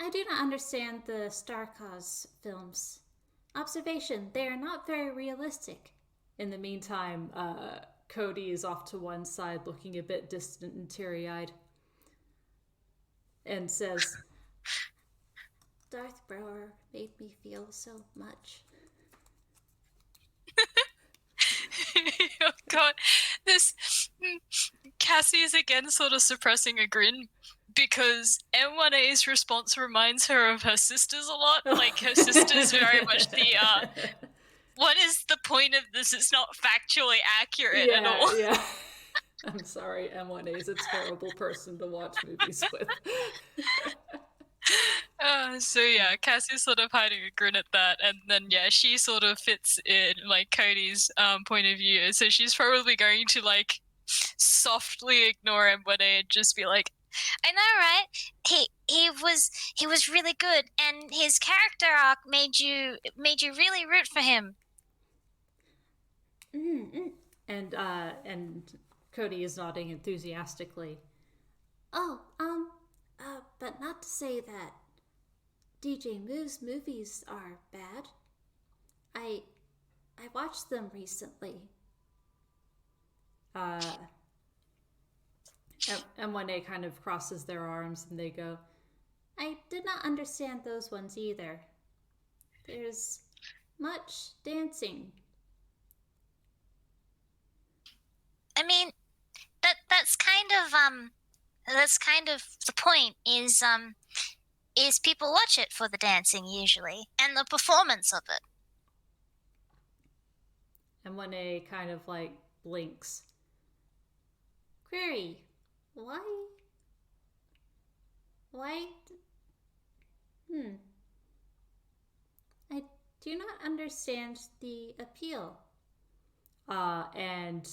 [SPEAKER 3] I do not understand the Star Cause films. Observation, they are not very realistic.
[SPEAKER 1] In the meantime, Cody is off to one side looking a bit distant and teary-eyed and says,
[SPEAKER 3] Darth Brower made me feel so much.
[SPEAKER 2] Oh god, this Cassie is again sort of suppressing a grin because M1A's response reminds her of her sisters a lot. Like her sister's very much the what is the point of this? It's not factually accurate at all.
[SPEAKER 1] Yeah. I'm sorry, M1A is a terrible person to watch movies with.
[SPEAKER 2] So yeah, Cassie's sort of hiding a grin at that, and then yeah, she sort of fits in like Cody's point of view. So she's probably going to like softly ignore M1A and just be like,
[SPEAKER 4] I know, right? He was really good, and his character arc made you really root for him.
[SPEAKER 1] And Cody is nodding enthusiastically.
[SPEAKER 3] But not to say that DJ Moo's movies are bad. I watched them recently.
[SPEAKER 1] M1A kind of crosses their arms and they go,
[SPEAKER 3] I did not understand those ones either. There's much dancing.
[SPEAKER 4] I mean, that's kind of the point is people watch it for the dancing usually and the performance of it.
[SPEAKER 1] M1A kind of like blinks.
[SPEAKER 3] Query, why Why? Hmm. I do not understand the appeal.
[SPEAKER 1] And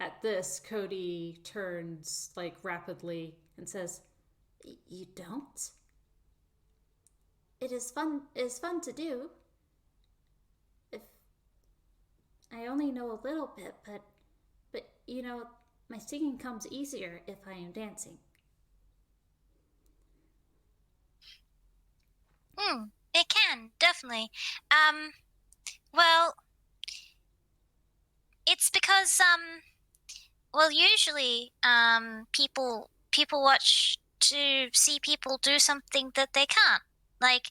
[SPEAKER 1] at this, Cody turns like rapidly and says,
[SPEAKER 3] You don't? It is fun. It is fun to do. If I only know a little bit, but my singing comes easier if I am dancing.
[SPEAKER 4] It can, definitely. Well, it's because well, usually people watch to see people do something that they can't. Like,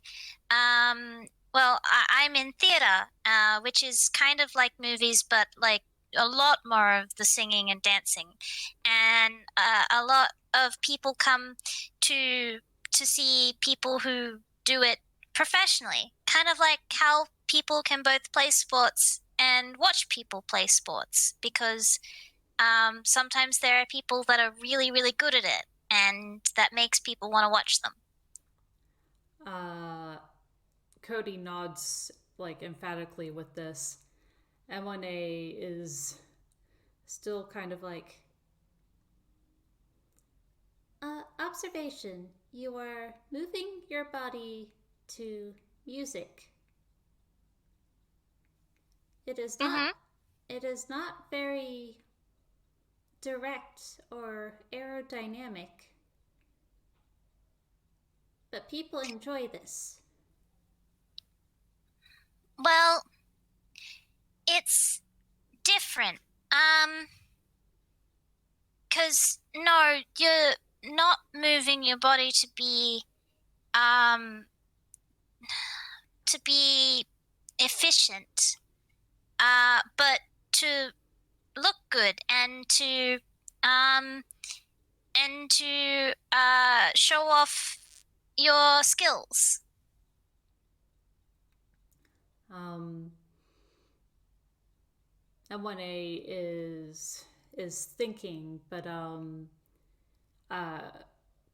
[SPEAKER 4] well, I'm in theater, which is kind of like movies, but like a lot more of the singing and dancing, and a lot of people come to to see people who do it professionally. Kind of like how people can both play sports and watch people play sports, because sometimes there are people that are really, really good at it, and that makes people want to watch them.
[SPEAKER 1] Cody nods like emphatically with this. M1A is still kind of like,
[SPEAKER 3] Observation. You are moving your body to music. It is not.
[SPEAKER 4] Mm-hmm.
[SPEAKER 3] It is not very direct or aerodynamic, but people enjoy this.
[SPEAKER 4] Well, it's different. Cause no, you're not moving your body um, to be efficient, but to look good um, and to show off your skills.
[SPEAKER 1] um, M1A is thinking, but uh,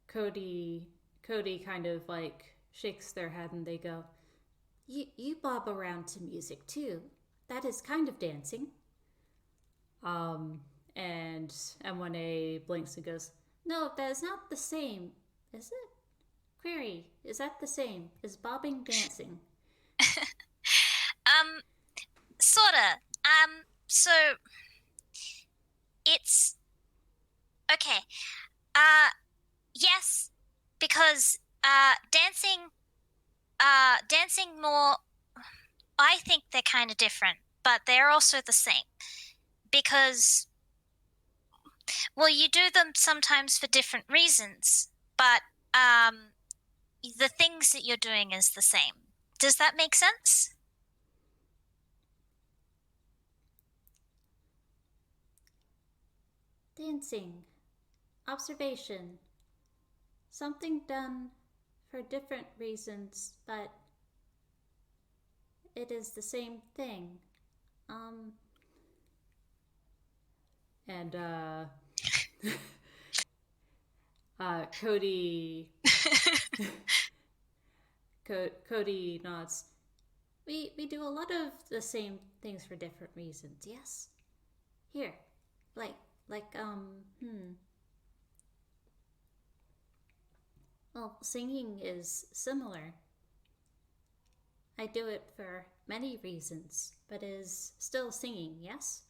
[SPEAKER 1] Cody Cody kind of like shakes their head and they go,
[SPEAKER 3] You bob around to music too. That is kind of dancing.
[SPEAKER 1] um, and M1A blinks and goes,
[SPEAKER 3] No, that is not the same, is it? Query, is that the same? Is bobbing dancing?
[SPEAKER 4] Um, sorta. So it's okay. Uh, yes, because dancing more. I think they're kind of different, but they're also the same because, well, you do them sometimes for different reasons, but the things that you're doing is the same. Does that make sense?
[SPEAKER 3] Dancing. Observation. Something done for different reasons, but it is the same thing. Um,
[SPEAKER 1] and Cody Cody nods.
[SPEAKER 3] we do a lot of the same things for different reasons, yes? Here. Like like well, singing is similar. I do it for many reasons, but is still singing, yes?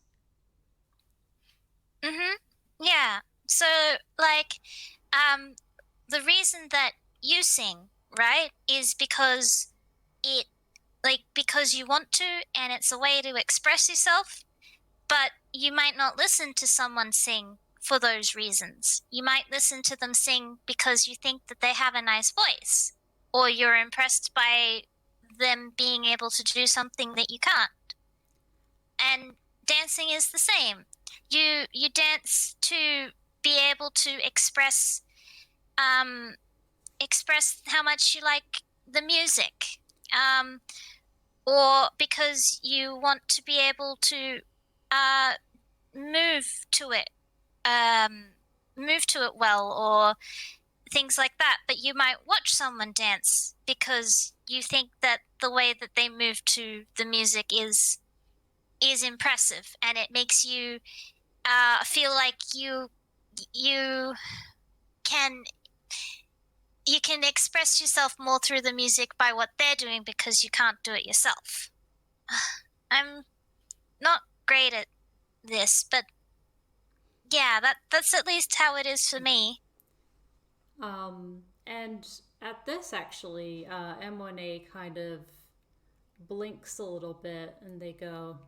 [SPEAKER 4] Mm-hmm. Yeah. So, like, the reason that you sing, right, is because it, because you want to, and it's a way to express yourself, but you might not listen to someone sing for those reasons. You might listen to them sing because you think that they have a nice voice, or you're impressed by them being able to do something that you can't. And dancing is the same. You dance to be able to um express how much you like the music, or because you want to be able to uh move to it, um move to it well, or things like that, but you might watch someone dance because you think that the way that they move to the music is impressive, and it makes you feel like you can express yourself more through the music by what they're doing because you can't do it yourself. I'm not great at this, but yeah, that's at least how it is for me.
[SPEAKER 1] And at this, actually, M1A kind of blinks a little bit and they go,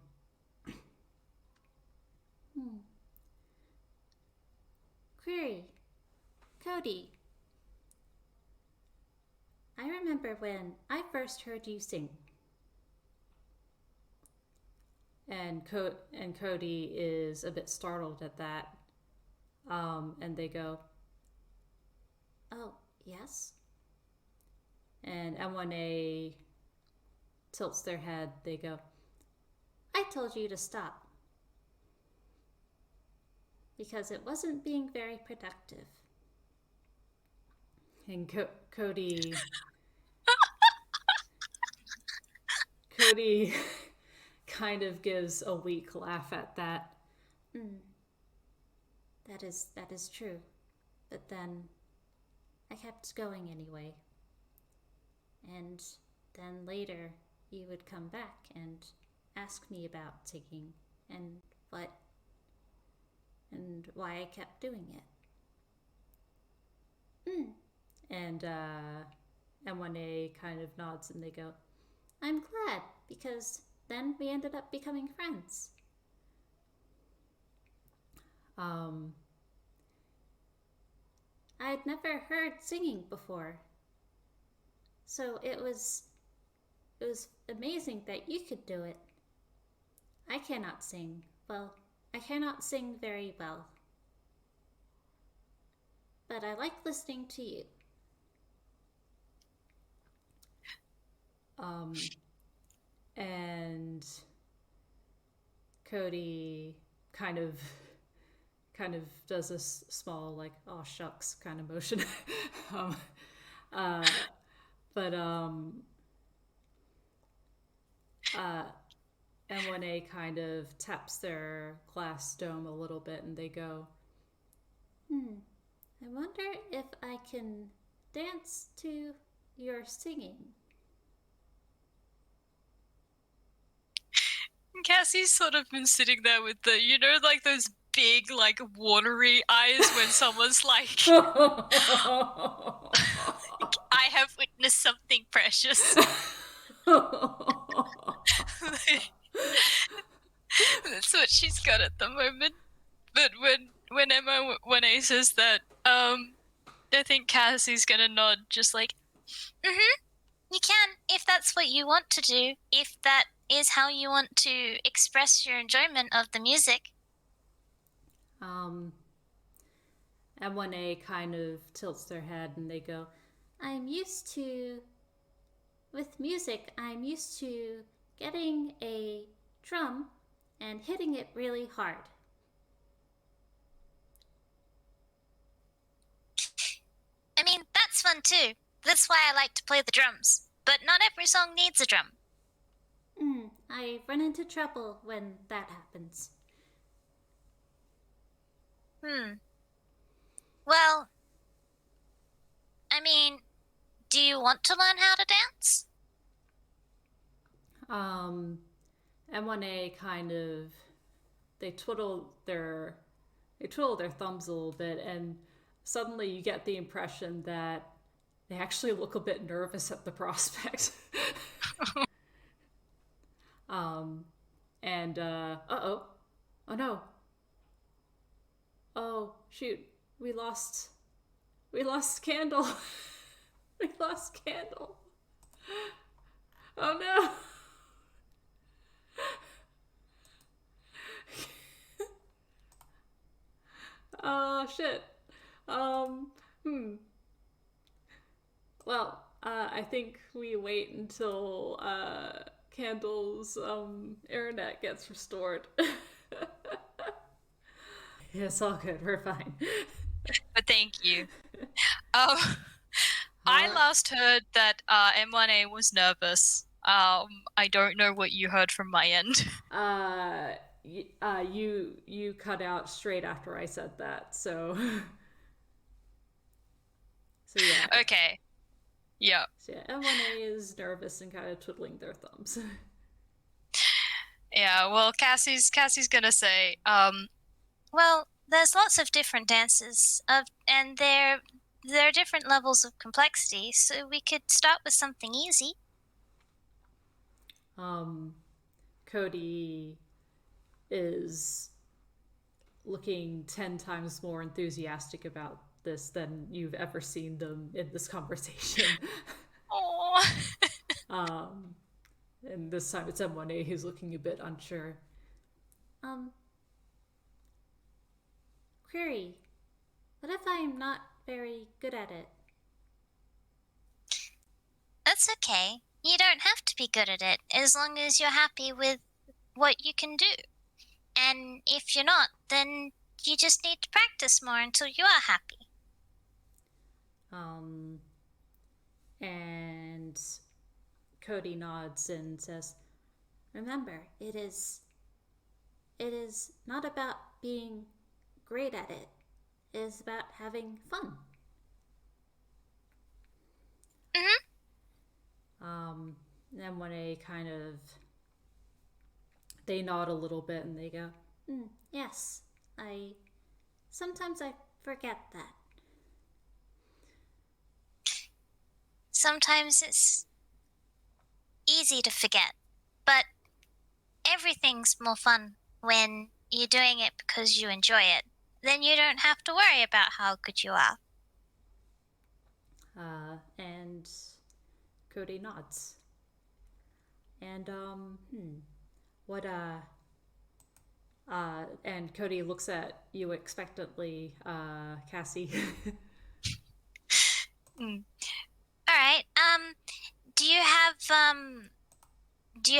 [SPEAKER 3] Query. Cody. I remember when I first heard you sing.
[SPEAKER 1] and Cody is a bit startled at that. And they go,
[SPEAKER 3] Oh, yes?
[SPEAKER 1] and M1A tilts their head. They go,
[SPEAKER 3] I told you to stop. Because it wasn't being very productive.
[SPEAKER 1] and Cody kind of gives a weak laugh at that.
[SPEAKER 3] That is true. But then I kept going anyway. And then later you would come back and ask me about singing and why I kept doing it.
[SPEAKER 1] And M1A kind of nods and they go,
[SPEAKER 3] I'm glad, because then we ended up becoming friends. I'd never heard singing before. So it was amazing that you could do it. I cannot sing. Well, I cannot sing very well. But I like listening to you.
[SPEAKER 1] And Cody kind of does this small, like, oh shucks kind of motion. M1A kind of taps their glass dome a little bit and they go,
[SPEAKER 3] I wonder if I can dance to your singing.
[SPEAKER 2] Cassie's sort of been sitting there with the, like those big, like, watery eyes when someone's like, I have witnessed something precious. That's what she's got at the moment. But when M1A says that, I think Cassie's gonna nod, just like,
[SPEAKER 4] You can, if that's what you want to do, if that is how you want to express your enjoyment of the music.
[SPEAKER 1] M1A kind of tilts their head and they go,
[SPEAKER 3] With music, I'm used to getting a drum and hitting it really hard.
[SPEAKER 4] I mean, that's fun too. That's why I like to play the drums. But not every song needs a drum.
[SPEAKER 3] I run into trouble when that happens.
[SPEAKER 4] Well, I mean, do you want to learn how to dance?
[SPEAKER 1] M1A kind of, they twiddle their thumbs a little bit, and suddenly you get the impression that they actually look a bit nervous at the prospect. Oh no, oh shoot, we lost Candle. We lost Candle. Oh no. Oh shit. Well, I think we wait until Candle's internet gets restored. It's all good. We're fine.
[SPEAKER 2] but thank you. Um, I
[SPEAKER 1] Huh?
[SPEAKER 2] last heard that M1A was nervous. I don't know what you heard from my end.
[SPEAKER 1] You cut out straight after I said that, so so yeah.
[SPEAKER 2] Okay. Yeah.
[SPEAKER 1] So yeah, M1A is nervous and kind of twiddling their thumbs.
[SPEAKER 2] Yeah. Well, Cassie's gonna say,
[SPEAKER 4] Well, there's lots of different dances, and there are different levels of complexity. So we could start with something easy.
[SPEAKER 1] um, Cody is looking 10 times more enthusiastic about this than you've ever seen them in this conversation.
[SPEAKER 2] oh.
[SPEAKER 1] um, and this time it's M1A who's looking a bit unsure.
[SPEAKER 3] Um, Query, what if I'm not very good at it?
[SPEAKER 4] That's okay. You don't have to be good at it as long as you're happy with what you can do. And if you're not, then you just need to practice more until you are happy.
[SPEAKER 1] And Cody nods and says,
[SPEAKER 3] Remember, it is not about being great at it. It is about having fun.
[SPEAKER 1] M1A kind of, they nod a little bit and they go,
[SPEAKER 3] Yes, sometimes I forget that.
[SPEAKER 4] Sometimes it's easy to forget, but everything's more fun when you're doing it because you enjoy it. Then you don't have to worry about how good you are.
[SPEAKER 1] and Cody nods. And, and Cody looks at you expectantly, Cassie.
[SPEAKER 4] All right. Do you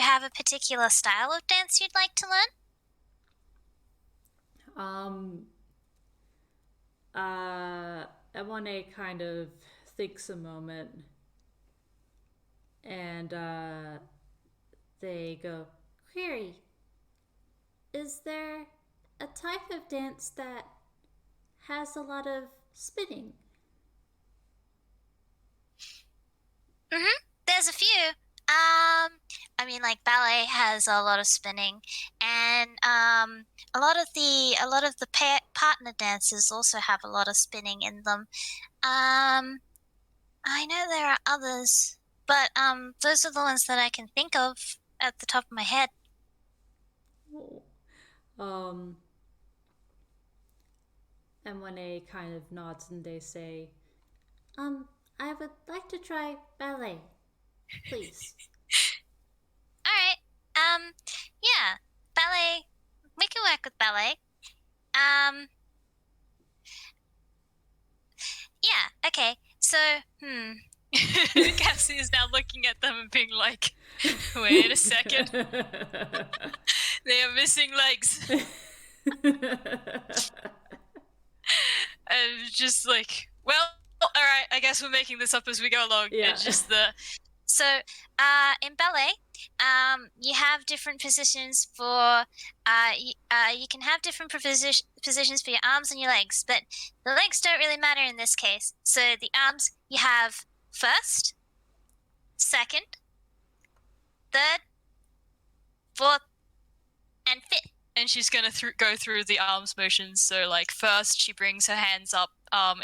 [SPEAKER 4] have a particular style of dance you'd like to learn?
[SPEAKER 1] M1A kind of thinks a moment and they go,
[SPEAKER 3] Query, is there a type of dance that has a lot of spinning?
[SPEAKER 4] There's a few. Like ballet has a lot of spinning, and a lot of the partner dances also have a lot of spinning in them. I know there are others, but those are the ones that I can think of at the top of my head.
[SPEAKER 1] M1A kind of nods and they say,
[SPEAKER 3] I would like to try ballet, please.
[SPEAKER 4] All right. Yeah, ballet. We can work with ballet. Yeah. Okay. So,
[SPEAKER 2] Cassie is now looking at them and being like, wait a second. They are missing legs. And just like, well, all right, I guess we're making this up as we go along.
[SPEAKER 1] Yeah.
[SPEAKER 2] It's just
[SPEAKER 4] So, in ballet, you have different positions for. You can have different positions for your arms and your legs, but the legs don't really matter in this case. So the arms, you have first, second, third, fourth, and fifth.
[SPEAKER 2] and she's gonna go through the arms motions. So like first she brings her hands up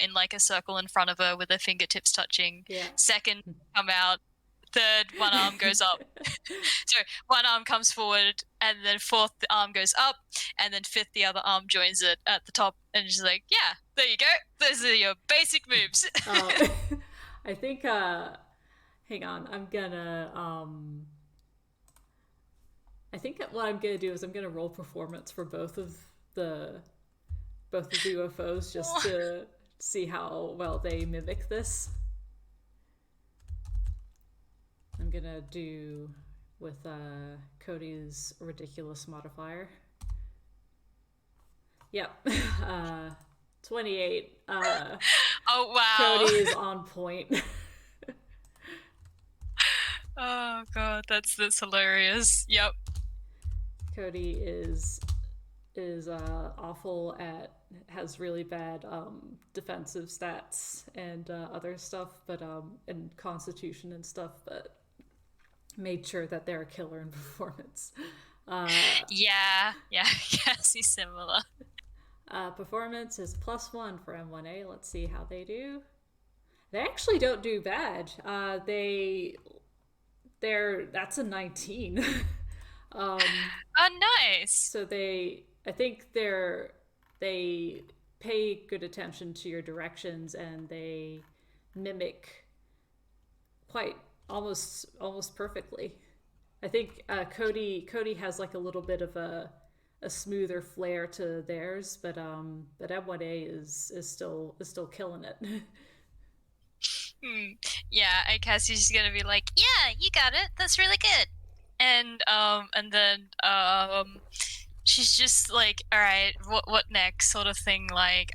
[SPEAKER 2] in like a circle in front of her with her fingertips touching.
[SPEAKER 1] Yeah.
[SPEAKER 2] Second, come out. Third, one arm goes up. So one arm comes forward, and then fourth, the arm goes up, and then fifth, the other arm joins it at the top. And she's like, yeah, there you go. Those are your basic moves.
[SPEAKER 1] I think, hang on, I'm gonna, I think what I'm gonna do is I'm gonna roll performance for both of the UFOs just to see how well they mimic this. I'm gonna do with Cody's ridiculous modifier. Yep, 28.
[SPEAKER 2] Oh wow.
[SPEAKER 1] Cody is on point.
[SPEAKER 2] Oh god, that's hilarious. Yep.
[SPEAKER 1] Cody is awful at has really bad defensive stats and other stuff, but and constitution and stuff, but made sure that they're a killer in performance.
[SPEAKER 2] Yeah, Cassie similar.
[SPEAKER 1] Performance is +1 for M1A. Let's see how they do. They actually don't do bad. They're that's a 19.
[SPEAKER 2] Oh, nice.
[SPEAKER 1] So I think they pay good attention to your directions and they mimic quite almost perfectly. I think Cody has like a little bit of a smoother flair to theirs, but M1A is still killing it.
[SPEAKER 2] Yeah, and Cassie's just gonna be like, "Yeah, you got it. That's really good." And then she's just like, "All right, what next?" sort of thing. Like,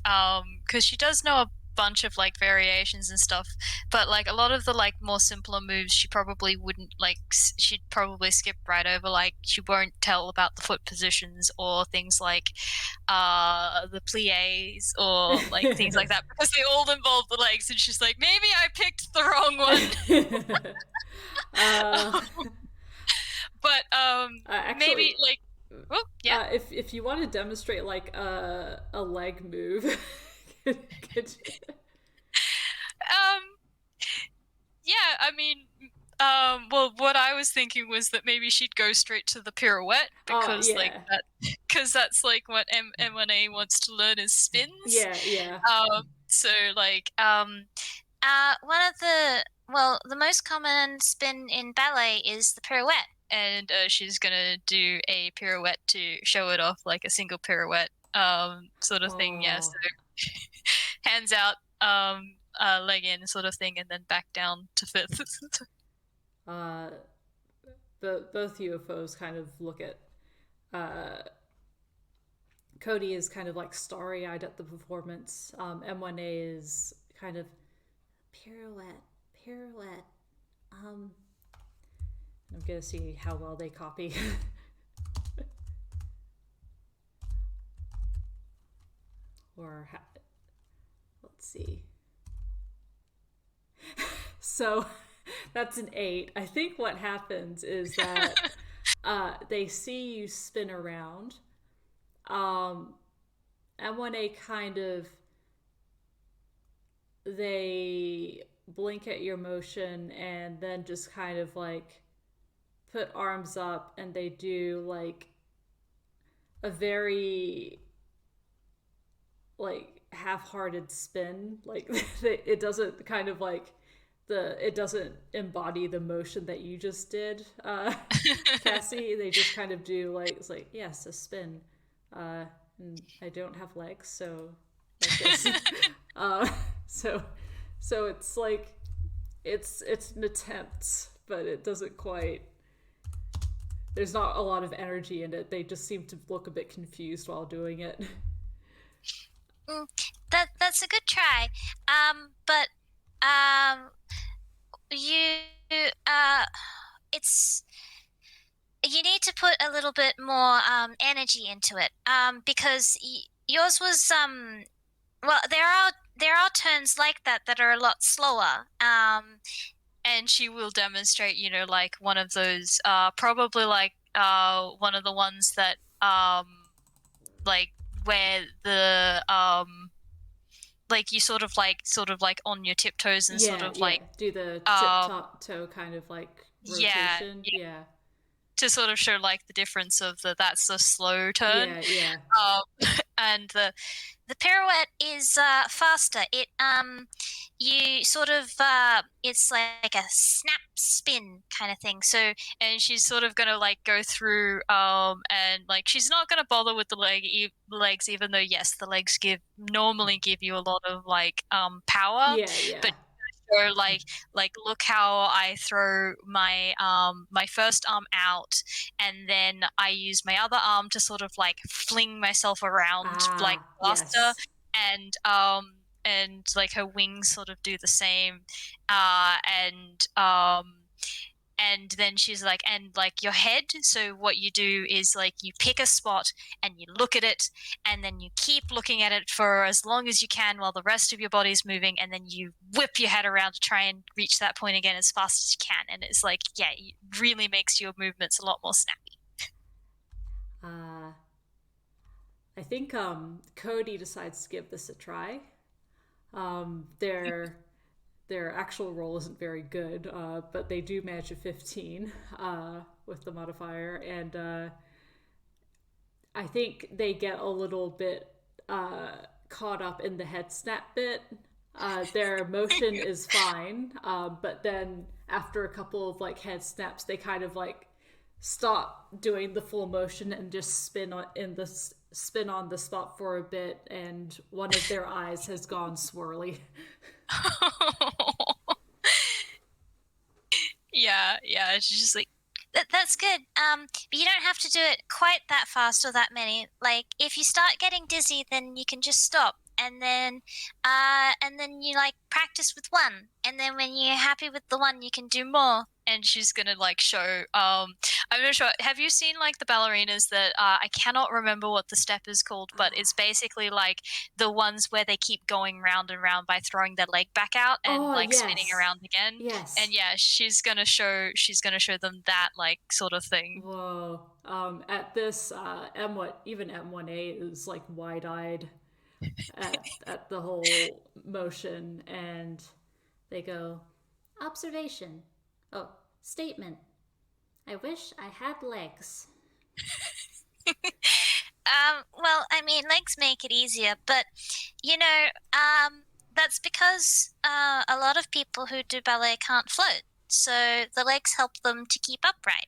[SPEAKER 2] because she does know a bunch of like variations and stuff, but like a lot of the like more simpler moves, she probably wouldn't like. She'd probably skip right over. Like, she won't tell about the foot positions or things like the plies or like things like that because they all involve the legs, and she's like, maybe I picked the wrong one. But
[SPEAKER 1] actually,
[SPEAKER 2] maybe like, oh yeah.
[SPEAKER 1] If you want to demonstrate like a leg move,
[SPEAKER 2] Yeah, I mean, well, what I was thinking was that maybe she'd go straight to the pirouette because
[SPEAKER 1] yeah.
[SPEAKER 2] like that, because that's like what M1A wants to learn is spins.
[SPEAKER 1] Yeah.
[SPEAKER 2] So like,
[SPEAKER 4] One of the most common spin in ballet is the pirouette.
[SPEAKER 2] and she's gonna do a pirouette to show it off, like a single pirouette, sort of thing. Yeah, so hands out, leg in, sort of thing, and then back down to fifth.
[SPEAKER 1] Both UFOs kind of look at Cody is kind of like starry-eyed at the performance. M1A is kind of pirouette. I'm gonna see how well they copy. Let's see. So that's an 8. I think what happens is that they see you spin around. M1A kind of, they blink at your motion and then just kind of like put arms up, and they do like a very like half-hearted spin. Like it doesn't kind of like it doesn't embody the motion that you just did, Cassie. They just kind of do like, it's like, yes, a spin. And I don't have legs, so like this. So it's like it's an attempt, but it doesn't quite. There's not a lot of energy in it. They just seem to look a bit confused while doing it.
[SPEAKER 4] That's a good try. But it's, you need to put a little bit more energy into it. Because yours was well, there are turns like that are a lot slower.
[SPEAKER 2] And she will demonstrate, like one of those, probably like one of the ones that like where the like you sort of like on your tiptoes and sort of like
[SPEAKER 1] do the tip toe kind of like rotation. Yeah.
[SPEAKER 2] To sort of show like the difference of that's the slow turn.
[SPEAKER 1] Yeah.
[SPEAKER 2] And
[SPEAKER 4] the pirouette is faster. It you sort of it's like a snap spin kind of thing. So,
[SPEAKER 2] and she's sort of gonna like go through and like she's not gonna bother with the legs, even though yes, the legs normally give you a lot of like power.
[SPEAKER 1] Yeah.
[SPEAKER 2] But so like look how I throw my my first arm out, and then I use my other arm to sort of like fling myself around like faster.
[SPEAKER 1] Yes.
[SPEAKER 2] And like her wings sort of do the same, and then she's like, and like your head, so what you do is like you pick a spot and you look at it, and then you keep looking at it for as long as you can while the rest of your body's moving, and then you whip your head around to try and reach that point again as fast as you can. And it's like, yeah, it really makes your movements a lot more snappy.
[SPEAKER 1] I think Cody decides to give this a try. Their actual roll isn't very good, but they do manage a 15 with the modifier, and I think they get a little bit caught up in the head snap bit. Their motion is fine, but then after a couple of like head snaps, they kind of like stop doing the full motion and just spin on the spot for a bit, and one of their eyes has gone swirly.
[SPEAKER 2] Yeah, it's just like,
[SPEAKER 4] That's good. But you don't have to do it quite that fast or that many. Like, if you start getting dizzy, then you can just stop, and then you like practice with one, and then when you're happy with the one, you can do more.
[SPEAKER 2] and she's gonna like show, I'm not sure, have you seen like the ballerinas that I cannot remember what the step is called, but it's basically like the ones where they keep going round and round by throwing their leg back out and spinning around again.
[SPEAKER 1] Yes.
[SPEAKER 2] And yeah, she's gonna show them that like sort of thing.
[SPEAKER 1] Whoa. At this, even M1A is like wide-eyed at the whole motion, and they go,
[SPEAKER 3] Observation. Oh, statement. I wish I had legs.
[SPEAKER 4] Well, I mean, legs make it easier, but that's because a lot of people who do ballet can't float, so the legs help them to keep upright.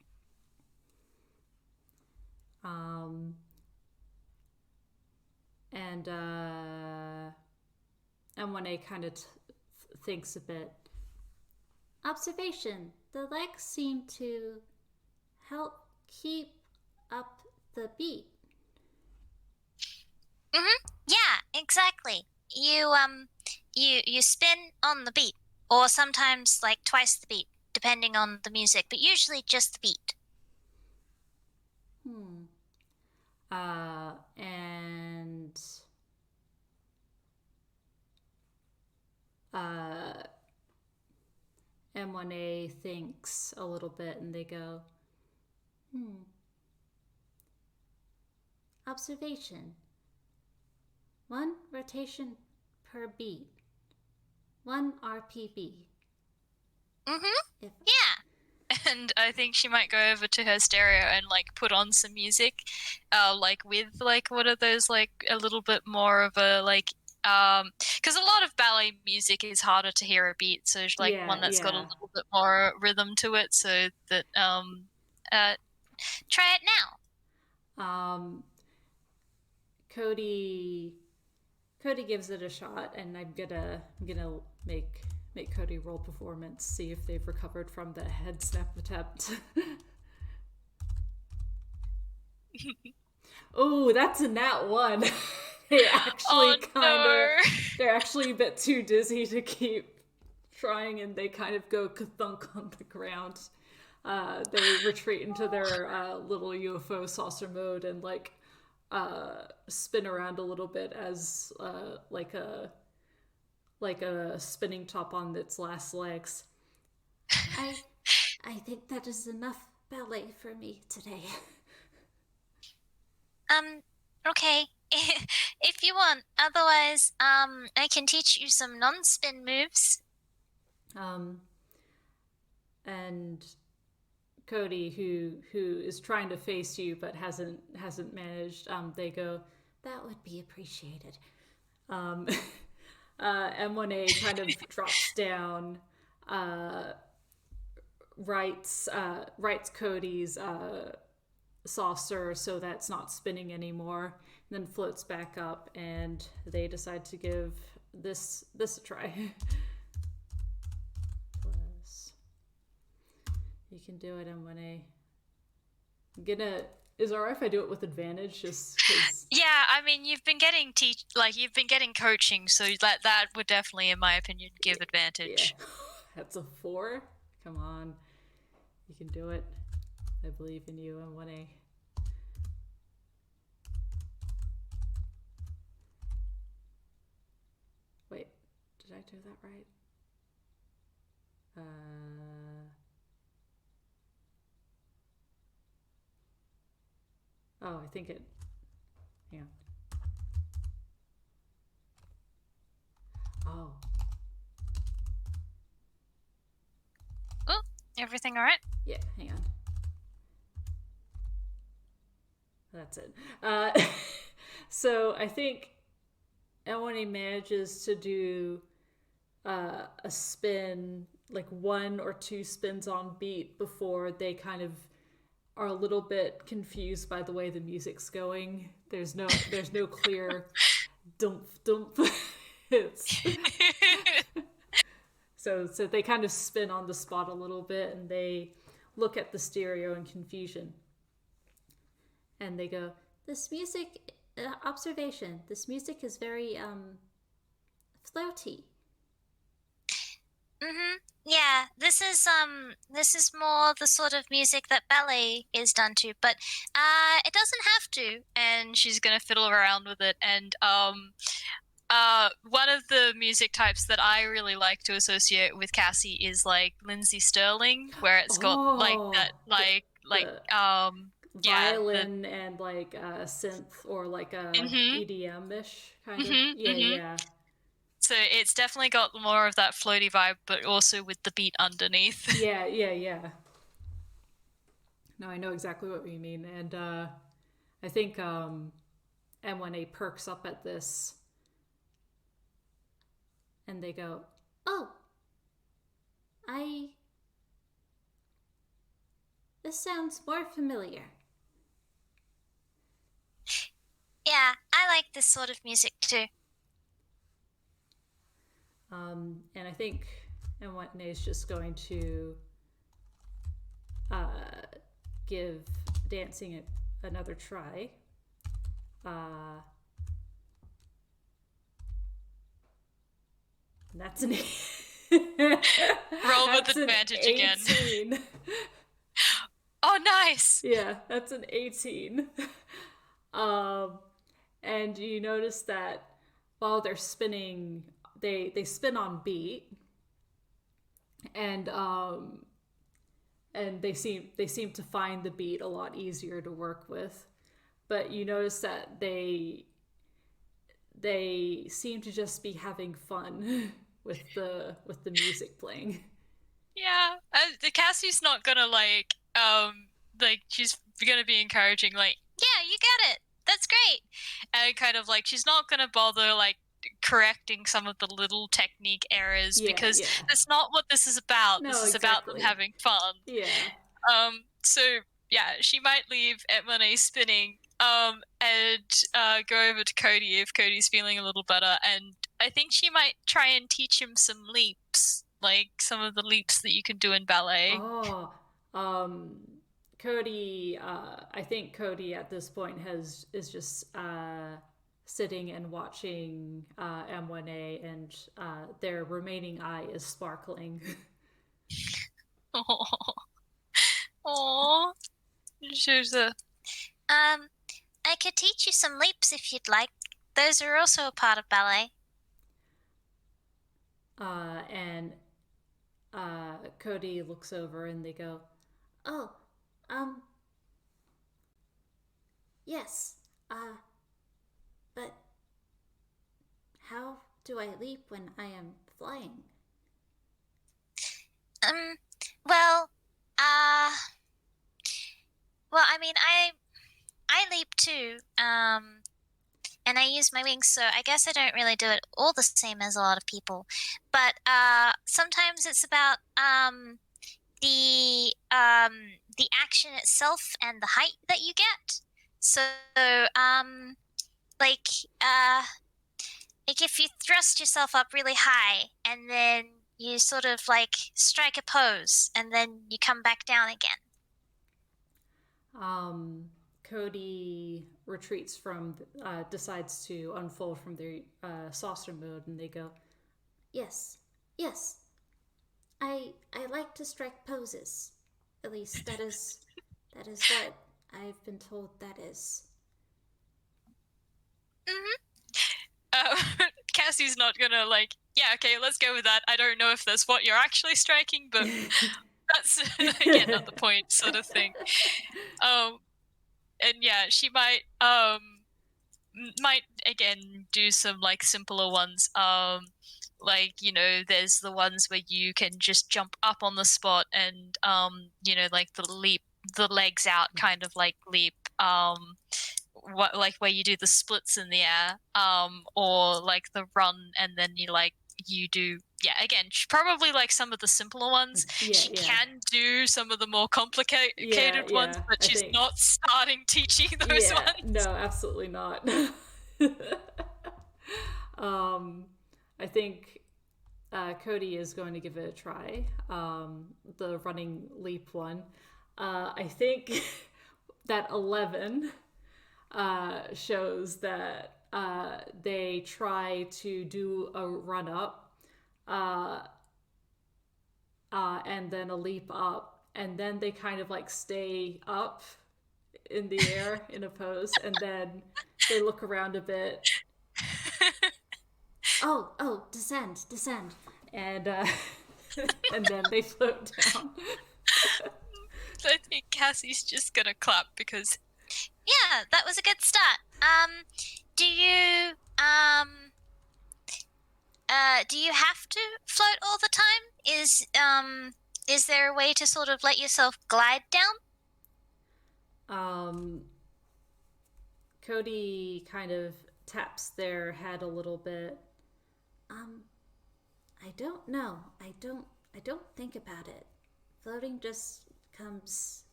[SPEAKER 1] and M1A kind of thinks a bit.
[SPEAKER 3] Observation. The legs seem to help keep up the beat.
[SPEAKER 4] Yeah, exactly. You spin on the beat, or sometimes like twice the beat, depending on the music, but usually just the beat.
[SPEAKER 1] And M1A thinks a little bit, and they go,
[SPEAKER 3] Observation. 1 rotation per beat. 1 RPB.
[SPEAKER 4] Yeah.
[SPEAKER 2] And I think she might go over to her stereo and like put on some music, like with like what are those, like a little bit more of a like, because a lot of ballet music is harder to hear a beat, so like one that's got a little bit more rhythm to it, so that
[SPEAKER 4] Try it now.
[SPEAKER 1] Cody gives it a shot, and I'm gonna make Cody roll performance, see if they've recovered from the head snap attempt. Oh, that's a nat 1. They're actually a bit too dizzy to keep trying, and they kind of go ka-thunk on the ground. They retreat into their little UFO saucer mode and like spin around a little bit as like a spinning top on its last legs.
[SPEAKER 3] I think that is enough ballet for me today.
[SPEAKER 4] Okay. If you want. Otherwise, I can teach you some non-spin moves.
[SPEAKER 1] And Cody, who is trying to face you but hasn't managed, they go,
[SPEAKER 3] That would be appreciated.
[SPEAKER 1] M1A kind of drops down, writes Cody's saucer so that it's not spinning anymore, and then floats back up, and they decide to give this a try. Plus, you can do it, M1A. I'm Is it alright if I do it with advantage? Just because.
[SPEAKER 2] Yeah, I mean, you've been getting coaching, so that would definitely, in my opinion, give advantage.
[SPEAKER 1] Yeah. That's a 4. Come on, you can do it. I believe in you, M1A. Wait, did I do that right? Oh, I think it. Hang on. Oh.
[SPEAKER 2] Oh, everything all right?
[SPEAKER 1] Yeah, hang on. That's it. So I think M1A manages to do a spin, like 1 or 2 spins on beat before they kind of are a little bit confused by the way the music's going. There's no clear dump dump. It's so they kind of spin on the spot a little bit, and they look at the stereo in confusion, and they go,
[SPEAKER 3] This music, observation, this music is very, floaty.
[SPEAKER 4] Yeah, this is more the sort of music that ballet is done to, but it doesn't have to.
[SPEAKER 2] And she's gonna fiddle around with it, and one of the music types that I really like to associate with Cassie is like Lindsay Sterling, where it's got like that,
[SPEAKER 1] violin and like a synth or like a EDM-ish kind of. Yeah.
[SPEAKER 2] So it's definitely got more of that floaty vibe, but also with the beat underneath.
[SPEAKER 1] Yeah. No, I know exactly what you mean, and I think M1A perks up at this, and they go,
[SPEAKER 3] Oh, this sounds more familiar.
[SPEAKER 4] Yeah, I like this sort of music too.
[SPEAKER 1] and I think M1A is just going to give dancing another try. And that's an
[SPEAKER 2] Roll with advantage again. Oh, nice!
[SPEAKER 1] Yeah, that's an 18. And you notice that while they're spinning, they spin on beat, and they seem to find the beat a lot easier to work with. But you notice that they seem to just be having fun with the music playing.
[SPEAKER 2] Yeah, Cassie's not gonna like she's gonna be encouraging, like, yeah, you get it, that's great, and kind of like she's not gonna bother like correcting some of the little technique errors, because that's not what this is about.
[SPEAKER 1] No,
[SPEAKER 2] this is
[SPEAKER 1] exactly.
[SPEAKER 2] about them having fun.
[SPEAKER 1] Yeah.
[SPEAKER 2] So yeah, she might leave M1A spinning and go over to Cody if Cody's feeling a little better, and I think she might try and teach him some leaps, like some of the leaps that you can do in ballet.
[SPEAKER 1] Oh, Cody. I think Cody at this point is just sitting and watching M1A, and their remaining eye is sparkling.
[SPEAKER 2] Oh, shows a.
[SPEAKER 4] I could teach you some leaps if you'd like. Those are also a part of ballet.
[SPEAKER 1] And Cody looks over, and they go,
[SPEAKER 3] Oh, yes, but how do I leap when I am flying?
[SPEAKER 4] Well, I mean, I leap too, and I use my wings, so I guess I don't really do it all the same as a lot of people. But sometimes it's about the action itself and the height that you get. So like if you thrust yourself up really high and then you sort of like strike a pose and then you come back down again.
[SPEAKER 1] Cody retreats from, decides to unfold from their saucer mode, and they go,
[SPEAKER 3] Yes, yes. I like to strike poses. At least that is what I've been told that is.
[SPEAKER 2] Cassie's not gonna like, yeah, okay, let's go with that. I don't know if that's what you're actually striking, but that's again not the point, sort of thing. And yeah, she might again do some like simpler ones. Like, you know, there's the ones where you can just jump up on the spot and you know, like the legs out kind of like leap. What, like where you do the splits in the air, or like the run and then you do, yeah, again, probably like some of the simpler ones. She can do some of the more complicated ones, but she's not starting teaching those ones.
[SPEAKER 1] No, absolutely not. I think Cody is going to give it a try. The running leap one. I think that 11 shows that they try to do a run up and then a leap up, and then they kind of like stay up in the air in a pose, and then they look around a bit.
[SPEAKER 3] Oh, descend.
[SPEAKER 1] And and then they float down.
[SPEAKER 2] So I think Cassie's just gonna clap because
[SPEAKER 4] Yeah, that was a good start. Do you have to float all the time? Is there a way to sort of let yourself glide down?
[SPEAKER 1] Cody kind of taps their head a little bit.
[SPEAKER 3] I don't know. I don't think about it. Floating just comes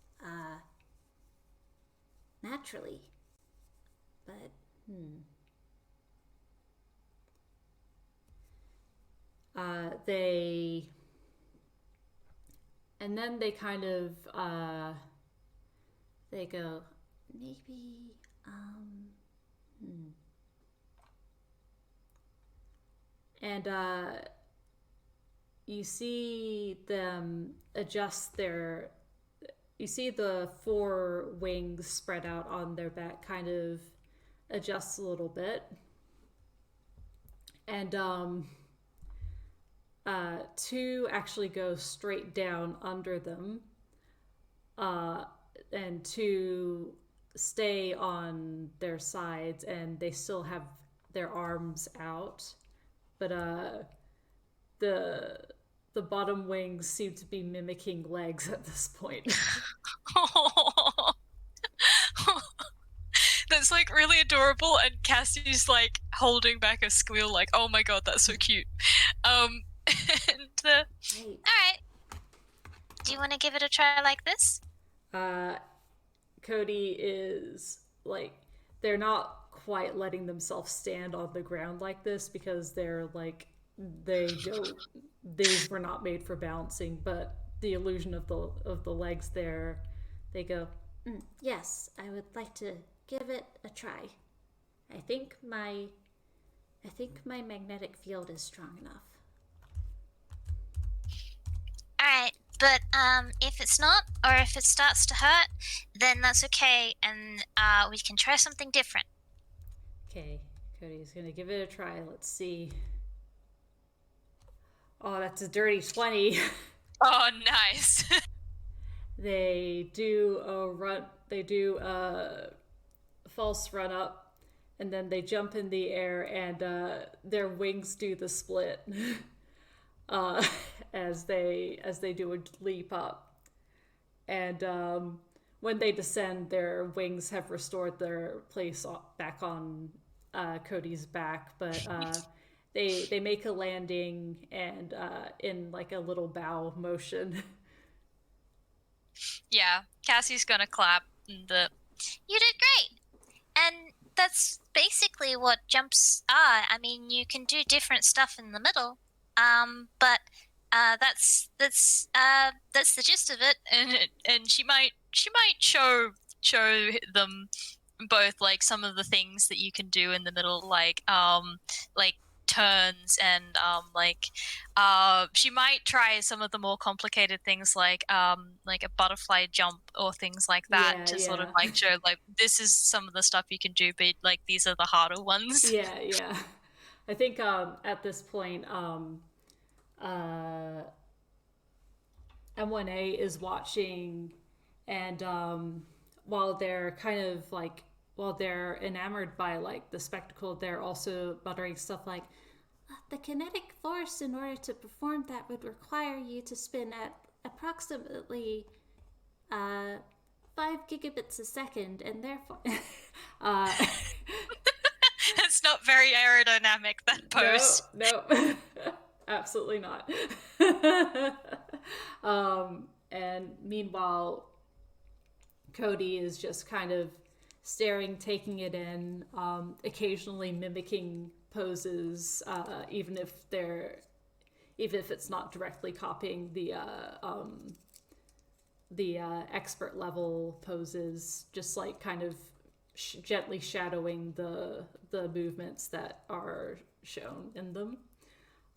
[SPEAKER 3] naturally. But
[SPEAKER 1] and then they kind of they go,
[SPEAKER 3] maybe
[SPEAKER 1] and you see them adjust their, you see the 4 wings spread out on their back kind of adjust a little bit, and 2 actually go straight down under them, and 2 stay on their sides, and they still have their arms out, but the bottom wings seem to be mimicking legs at this point.
[SPEAKER 2] That's like really adorable, and Cassie's like holding back a squeal like, oh my god, that's so cute. And
[SPEAKER 3] Hey.
[SPEAKER 4] Alright. Do you want to give it a try like this?
[SPEAKER 1] Cody is like, they're not quite letting themselves stand on the ground like this because they're like, these were not made for balancing, but the illusion of the legs there, they go,
[SPEAKER 3] yes, I would like to give it a try. I think my magnetic field is strong enough.
[SPEAKER 4] Alright, but if it's not, or if it starts to hurt, then that's okay, and we can try something different.
[SPEAKER 1] okay, Cody's gonna give it a try. Let's see. Oh, that's a dirty 20.
[SPEAKER 2] oh, nice.
[SPEAKER 1] They do a run. They do a false run up, and then they jump in the air, and their wings do the split as they do a leap up. And when they descend, their wings have restored their place back on Cody's back, but they make a landing and in like a little bow motion.
[SPEAKER 2] Yeah, Cassie's gonna clap. And
[SPEAKER 4] You did great! And that's basically what jumps are. I mean, you can do different stuff in the middle, but that's the gist of it.
[SPEAKER 2] and she might show show them both like some of the things that you can do in the middle, like turns and she might try some of the more complicated things like a butterfly jump or things like that to sort of like show like this is some of the stuff you can do, but like these are the harder ones.
[SPEAKER 1] Yeah. I think at this point M1A is watching, and while they're enamored by like the spectacle, they're also muttering stuff like,
[SPEAKER 3] the kinetic force in order to perform that would require you to spin at approximately 5 gigabits a second, and therefore
[SPEAKER 2] It's not very aerodynamic, that pose.
[SPEAKER 1] No. Absolutely not. And meanwhile, Cody is just kind of staring, taking it in, occasionally mimicking poses, even if it's not directly copying the expert level poses, just like kind of gently shadowing the movements that are shown in them.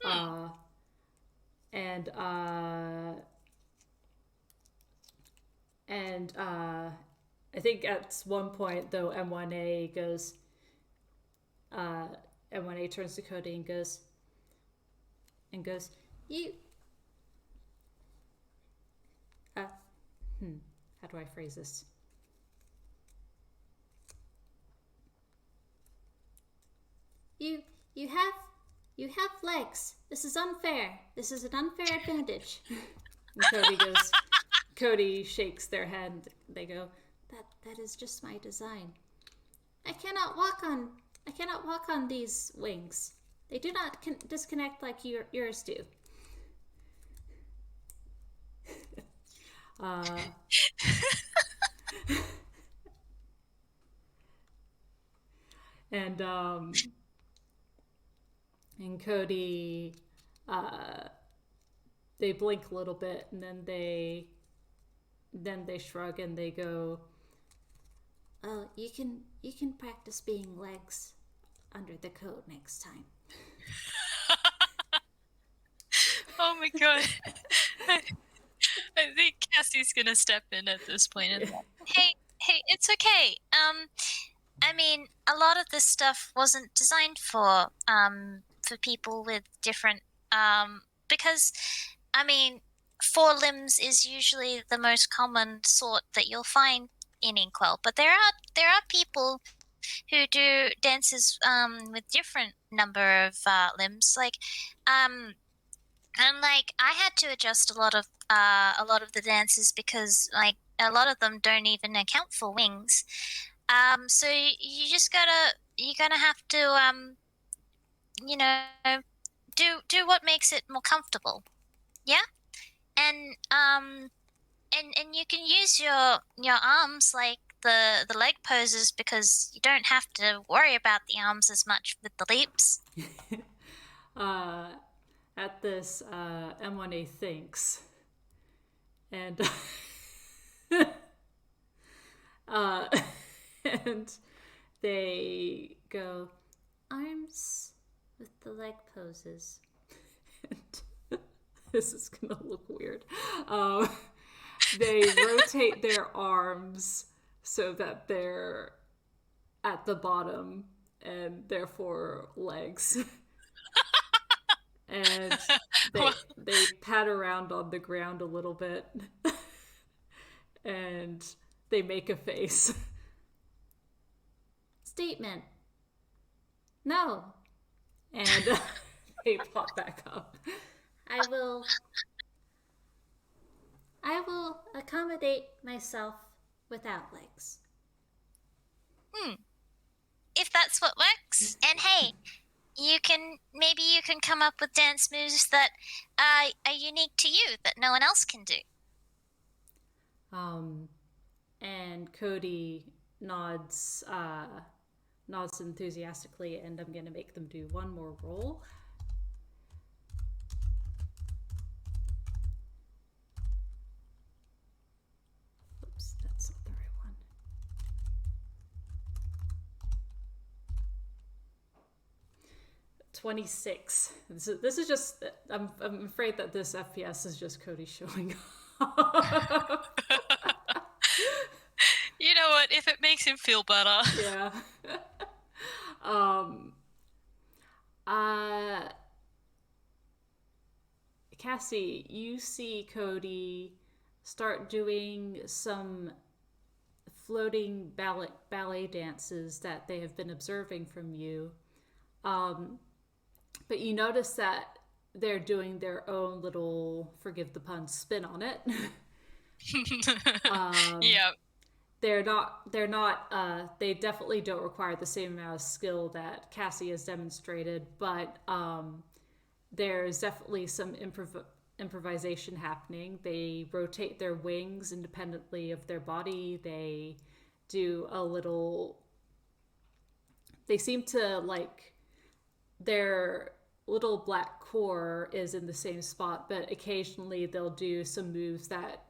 [SPEAKER 1] I think at one point though, M1A turns to Cody and goes,
[SPEAKER 3] you
[SPEAKER 1] how do I phrase this?
[SPEAKER 3] You have legs. This is unfair. This is an unfair advantage.
[SPEAKER 1] And Cody shakes their hand. They go,
[SPEAKER 3] that is just my design. I cannot walk on these wings. They do not disconnect like yours do.
[SPEAKER 1] And Cody, they blink a little bit, and then they shrug and they go,
[SPEAKER 3] "Oh, you can practice being legs under the coat next time."
[SPEAKER 2] Oh my god. I think Cassie's gonna step in at this point and hey, it's okay. I mean, a lot of this stuff wasn't designed for people with different because I mean, 4 limbs is usually the most common sort that you'll find in Inkwell, but there are people who do dances with different number of limbs, and like I had to adjust a lot of the dances because like a lot of them don't even account for wings. So you're gonna have to you know do what makes it more comfortable. Yeah, and and you can use your arms like the leg poses because you don't have to worry about the arms as much with the leaps.
[SPEAKER 1] At this, M1A thinks, and and they go,
[SPEAKER 3] arms with the leg poses.
[SPEAKER 1] And this is gonna look weird. They rotate their arms so that they're at the bottom and therefore legs. And they pat around on the ground a little bit. And they make a face.
[SPEAKER 3] Statement. No.
[SPEAKER 1] And they pop back up.
[SPEAKER 3] I will accommodate myself without legs.
[SPEAKER 4] If that's what works. And hey, maybe you can come up with dance moves that are unique to you that no one else can do.
[SPEAKER 1] And Cody nods enthusiastically, and I'm gonna make them do one more roll. Oops, that's not the right one. 26. This is just. I'm afraid that this FPS is just Cody showing up.
[SPEAKER 2] You know what? If it makes him feel better.
[SPEAKER 1] Yeah. um. Cassie, you see Cody start doing some floating ballet dances that they have been observing from you. But you notice that they're doing their own little, forgive the pun, spin on it.
[SPEAKER 2] Yeah.
[SPEAKER 1] They definitely don't require the same amount of skill that Cassie has demonstrated, but there's definitely some improvisation happening. They rotate their wings independently of their body. They do a little. They seem to like their little black core is in the same spot, but occasionally they'll do some moves that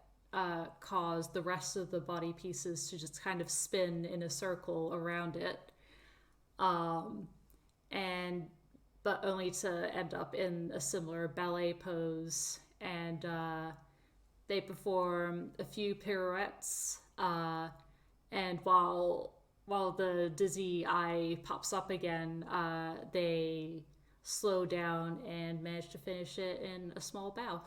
[SPEAKER 1] cause the rest of the body pieces to just kind of spin in a circle around it. But only to end up in a similar ballet pose. And they perform a few pirouettes. And while the dizzy eye pops up again, they slow down and manage to finish it in a small bow.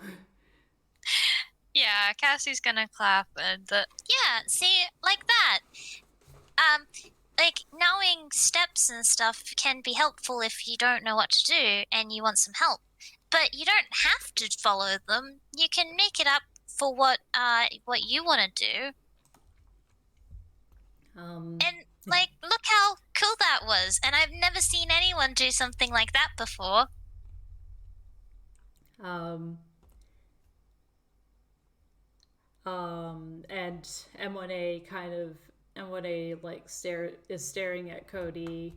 [SPEAKER 2] Yeah, Cassie's gonna clap and
[SPEAKER 4] Yeah, see, like that. Like, knowing steps and stuff can be helpful if you don't know what to do and you want some help. But you don't have to follow them. You can make it up for what you want to do. And, like, look how cool that was. And I've never seen anyone do something like that before.
[SPEAKER 1] And M1A like is staring at Cody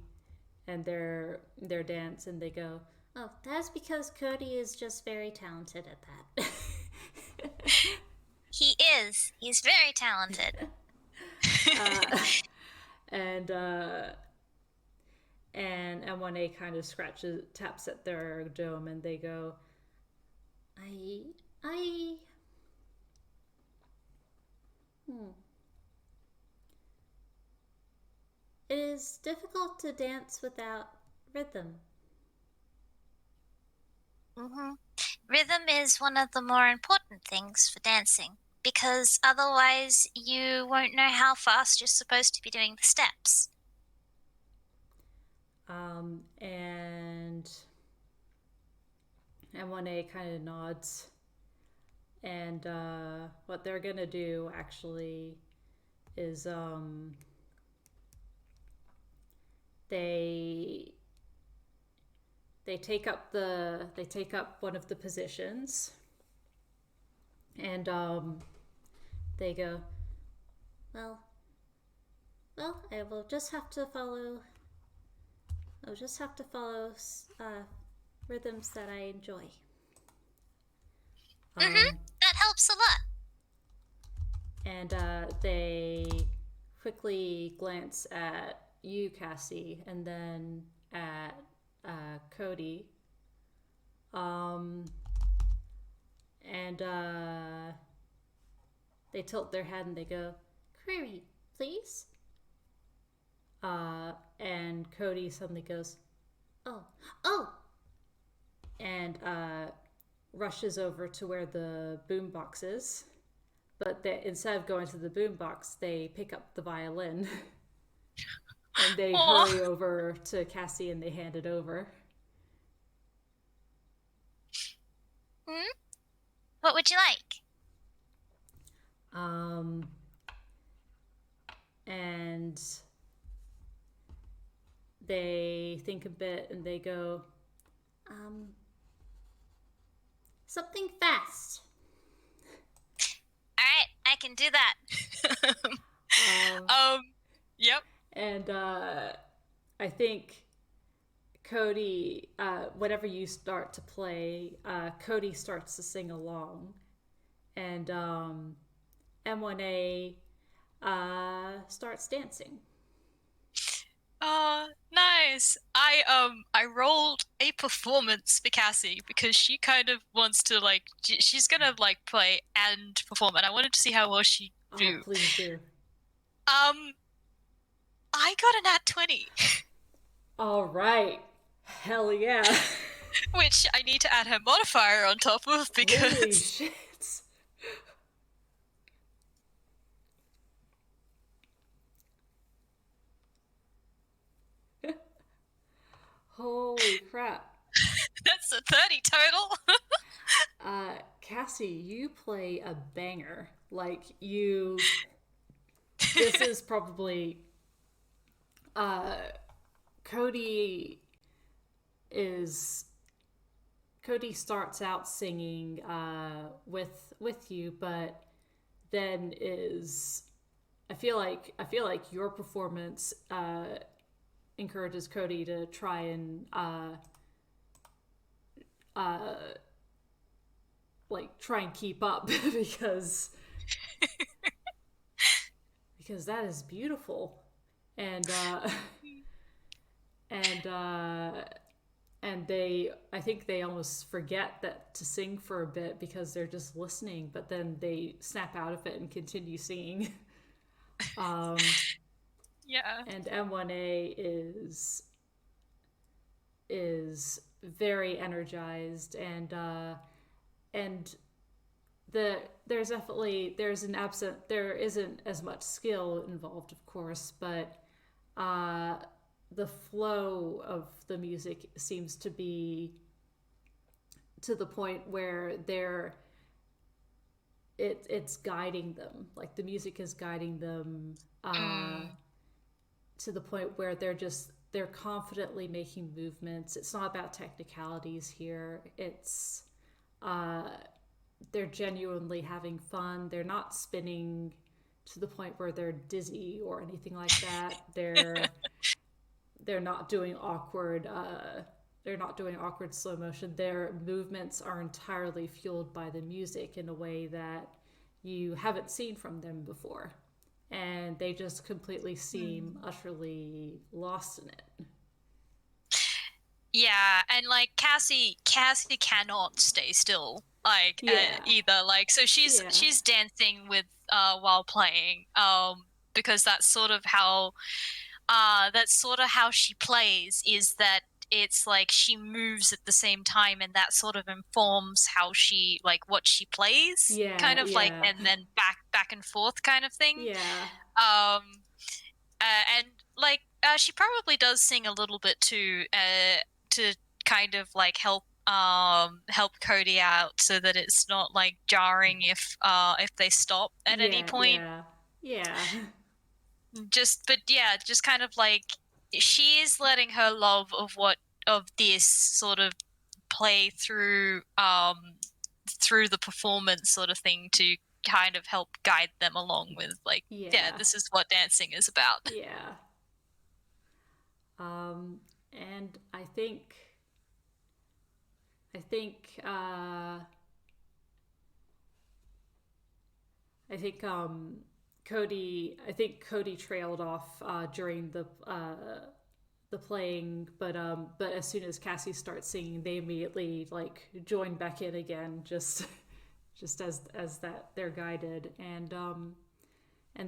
[SPEAKER 1] and their dance, and they go,
[SPEAKER 3] Oh, that's because Cody is just very talented at that.
[SPEAKER 4] He is. He's very talented.
[SPEAKER 1] and M1A kind of taps at their dome, and they go,
[SPEAKER 3] It is difficult to dance without rhythm.
[SPEAKER 4] Rhythm is one of the more important things for dancing, because otherwise you won't know how fast you're supposed to be doing the steps.
[SPEAKER 1] And M1A kind of nods. And what they're gonna do actually is they take up one of the positions, and they go,
[SPEAKER 3] Well, I will just have to follow. I'll just have to follow rhythms that I enjoy.
[SPEAKER 4] That helps a lot.
[SPEAKER 1] And they quickly glance at you, Cassie, and then at Cody. And they tilt their head and they go,
[SPEAKER 3] Query, please.
[SPEAKER 1] And Cody suddenly goes,
[SPEAKER 3] Oh,
[SPEAKER 1] and rushes over to where the boombox is. But instead of going to the boombox, they pick up the violin. And they hurry over to Cassie and they hand it over.
[SPEAKER 4] What would you like?
[SPEAKER 1] And they think a bit and they go,
[SPEAKER 3] something fast.
[SPEAKER 4] All right, I can do that.
[SPEAKER 2] Yep.
[SPEAKER 1] And I think Cody, whenever you start to play, Cody starts to sing along. And M1A starts dancing.
[SPEAKER 2] Oh, nice. I rolled a performance for Cassie because she kind of wants to like she's gonna like play and perform, and I wanted to see how well she
[SPEAKER 1] Oh,
[SPEAKER 2] do.
[SPEAKER 1] please do.
[SPEAKER 2] Um, I got an at 20,
[SPEAKER 1] All right. Hell yeah.
[SPEAKER 2] which I need to add her modifier on top of
[SPEAKER 1] Holy
[SPEAKER 2] because
[SPEAKER 1] shit. Holy crap.
[SPEAKER 2] that's a 30 total.
[SPEAKER 1] Cassie, you play a banger. Like, you. This is probably. Uh, Cody is. Cody starts out singing with you, but then is. I feel like your performance encourages Cody to try and uh, try and keep up because that is beautiful, and and and they I think they almost forget that to sing for a bit because they're just listening, but then they snap out of it and continue singing. um,
[SPEAKER 2] Yeah.
[SPEAKER 1] and M1A is very energized, and there isn't as much skill involved, of course, but uh, the flow of the music seems to be to the point where it's guiding them, like the music is guiding them to the point where they're confidently making movements. It's not about technicalities here. It's uh, they're genuinely having fun. They're not spinning to the point where they're dizzy or anything like that. They're not doing awkward. They're not doing awkward slow motion. Their movements are entirely fueled by the music in a way that you haven't seen from them before, and they just completely seem utterly lost in it.
[SPEAKER 2] Yeah, and like Cassie cannot stay still
[SPEAKER 1] Yeah.
[SPEAKER 2] either. Like so
[SPEAKER 1] Yeah.
[SPEAKER 2] she's dancing with while playing because that's sort of how she plays, is that it's like she moves at the same time, and that sort of informs how she like what she plays,
[SPEAKER 1] Yeah.
[SPEAKER 2] kind of like,
[SPEAKER 1] Yeah.
[SPEAKER 2] and then back and forth kind of thing.
[SPEAKER 1] Yeah.
[SPEAKER 2] um and like she probably does sing a little bit to kind of like help Cody out so that it's not like jarring if they stop at any
[SPEAKER 1] Yeah.
[SPEAKER 2] point.
[SPEAKER 1] Yeah. Yeah.
[SPEAKER 2] Just kind of like she is letting her love of this sort of play through the performance sort of thing to kind of help guide them along with like, yeah,
[SPEAKER 1] Yeah.
[SPEAKER 2] this is what dancing is about.
[SPEAKER 1] Yeah. And I think I think Cody trailed off during the playing, but as soon as Cassie starts singing, they immediately like join back in again, just just as that they're guided, and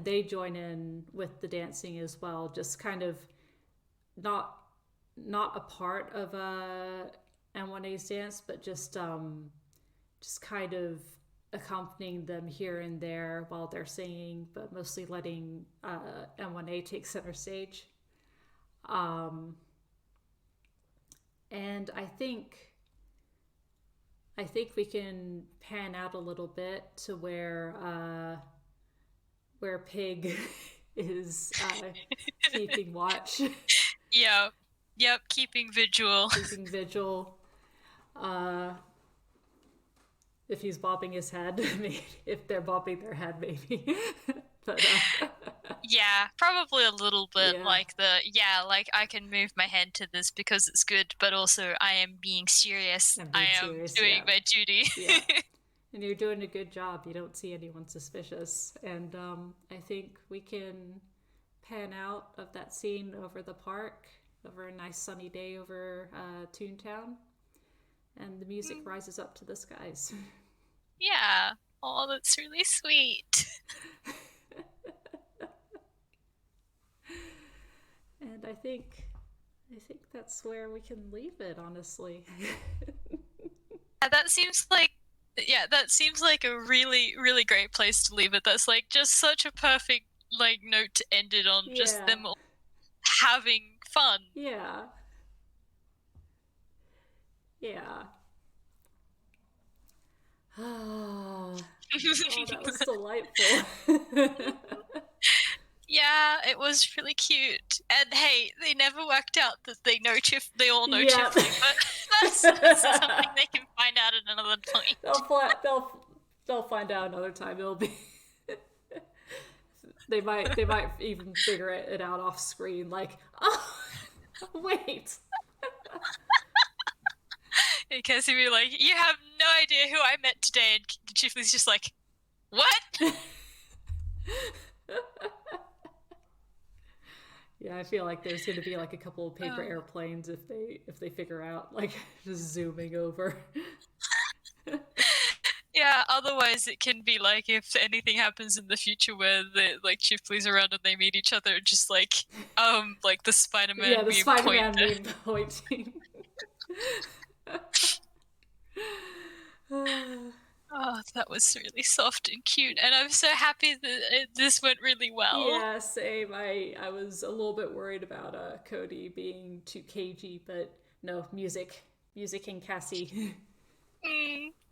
[SPEAKER 1] they join in with the dancing as well, just kind of not not a part of M1A's dance, but just kind of accompanying them here and there while they're singing, but mostly letting M1A take center stage. Um, and I think we can pan out a little bit to where Pig is keeping watch,
[SPEAKER 2] Yeah. Yep, keeping vigil.
[SPEAKER 1] keeping vigil. Uh, if he's bobbing his head, maybe, if they're bobbing their head, maybe. But
[SPEAKER 2] Yeah, probably a little bit
[SPEAKER 1] yeah,
[SPEAKER 2] like I can move my head to this because it's good, but also I am being serious.
[SPEAKER 1] I'm
[SPEAKER 2] I
[SPEAKER 1] being
[SPEAKER 2] am
[SPEAKER 1] serious.
[SPEAKER 2] doing
[SPEAKER 1] Yeah,
[SPEAKER 2] my duty.
[SPEAKER 1] yeah. And you're doing a good job. You don't see anyone suspicious, and I think we can pan out of that scene over the park, over a nice sunny day over Toontown, and the music rises up to the skies.
[SPEAKER 2] Yeah. Oh, that's really sweet.
[SPEAKER 1] And I think that's where we can leave it, honestly.
[SPEAKER 2] That seems like a really, really great place to leave it. That's like just such a perfect like note to end it on.
[SPEAKER 1] Yeah.
[SPEAKER 2] Just them all having fun.
[SPEAKER 1] Yeah. Yeah. Oh, that was delightful.
[SPEAKER 2] Yeah, it was really cute. And hey, they never worked out that they all know
[SPEAKER 1] Yeah.
[SPEAKER 2] Chifley, but that's something they can find out at another point.
[SPEAKER 1] They'll find out another time. It'll be they might even figure it out off screen. Like, oh, wait.
[SPEAKER 2] And Cassie be like, "You have no idea who I met today," and Chifley's just like, "What?"
[SPEAKER 1] Yeah, I feel like there's going to be like a couple of paper airplanes if they figure out, like, just zooming over.
[SPEAKER 2] Yeah, otherwise it can be like if anything happens in the future where the like Chifley's around and they meet each other, just like the Spider-Man
[SPEAKER 1] Yeah, the
[SPEAKER 2] meme
[SPEAKER 1] Spider-Man
[SPEAKER 2] pointer.
[SPEAKER 1] meme pointing.
[SPEAKER 2] Oh, that was really soft and cute, and I'm so happy that this went really well.
[SPEAKER 1] Yeah, same. I was a little bit worried about Cody being too cagey, but no, music and Cassie.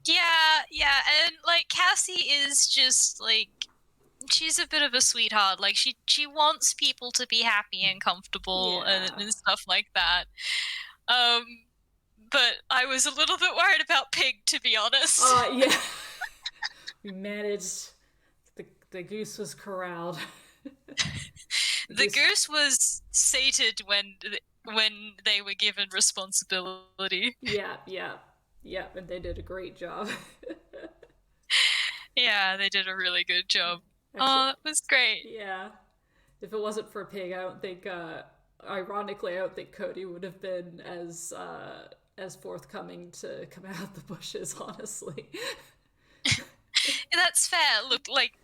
[SPEAKER 2] Yeah, and like Cassie is just like she's a bit of a sweetheart. Like she wants people to be happy and comfortable
[SPEAKER 1] Yeah.
[SPEAKER 2] and stuff like that. But I was a little bit worried about Pig, to be honest.
[SPEAKER 1] Yeah. We managed. The goose was corralled.
[SPEAKER 2] The goose was sated when they were given responsibility.
[SPEAKER 1] Yeah, and they did a great job.
[SPEAKER 2] Yeah, they did a really good job.
[SPEAKER 1] Actually,
[SPEAKER 2] It was great.
[SPEAKER 1] Yeah. If it wasn't for Pig, I don't think, ironically, I don't think Cody would have been as forthcoming to come out of the bushes, honestly.
[SPEAKER 2] That's fair. Look, like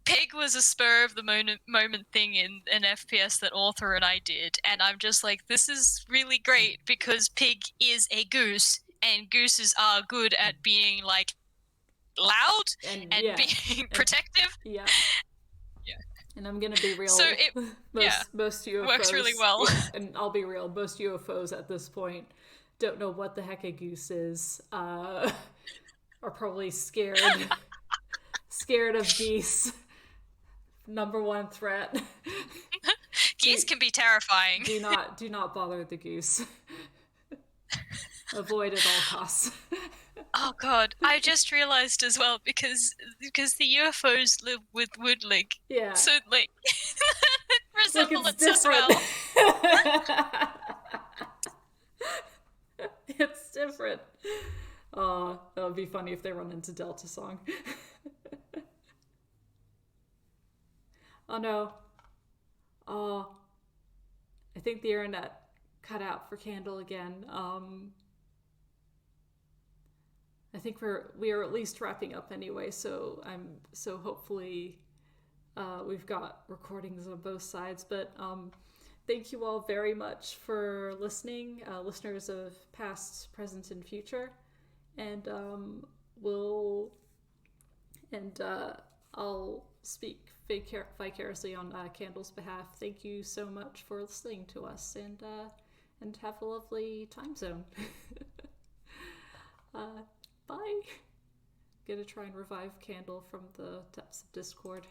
[SPEAKER 2] Pig was a spur of the moment thing in an FPS that Author and I did, and I'm just like, this is really great because Pig is a goose, and gooses are good at being like loud and being protective.
[SPEAKER 1] Yeah. And I'm gonna be real.
[SPEAKER 2] So
[SPEAKER 1] most UFOs
[SPEAKER 2] works really well.
[SPEAKER 1] Yeah, and I'll be real. Most UFOs at this point don't know what the heck a goose is. Are probably scared of geese. Number one threat.
[SPEAKER 2] Geese can be terrifying.
[SPEAKER 1] Do not bother the goose. Avoid at all costs.
[SPEAKER 2] Oh god, I just realized as well because the UFOs live with woodling.
[SPEAKER 1] Yeah.
[SPEAKER 2] So like resemblance
[SPEAKER 1] it's
[SPEAKER 2] as well.
[SPEAKER 1] It's different. Oh, that would be funny if they run into Delta Song. Oh no. Oh, I think the internet cut out for Candle again. I think we are at least wrapping up anyway, so hopefully we've got recordings on both sides. But thank you all very much for listening, listeners of past, present, and future. And I'll speak vicariously on Candle's behalf. Thank you so much for listening to us, and have a lovely time zone. Bye. Gonna try and revive Candle from the depths of Discord.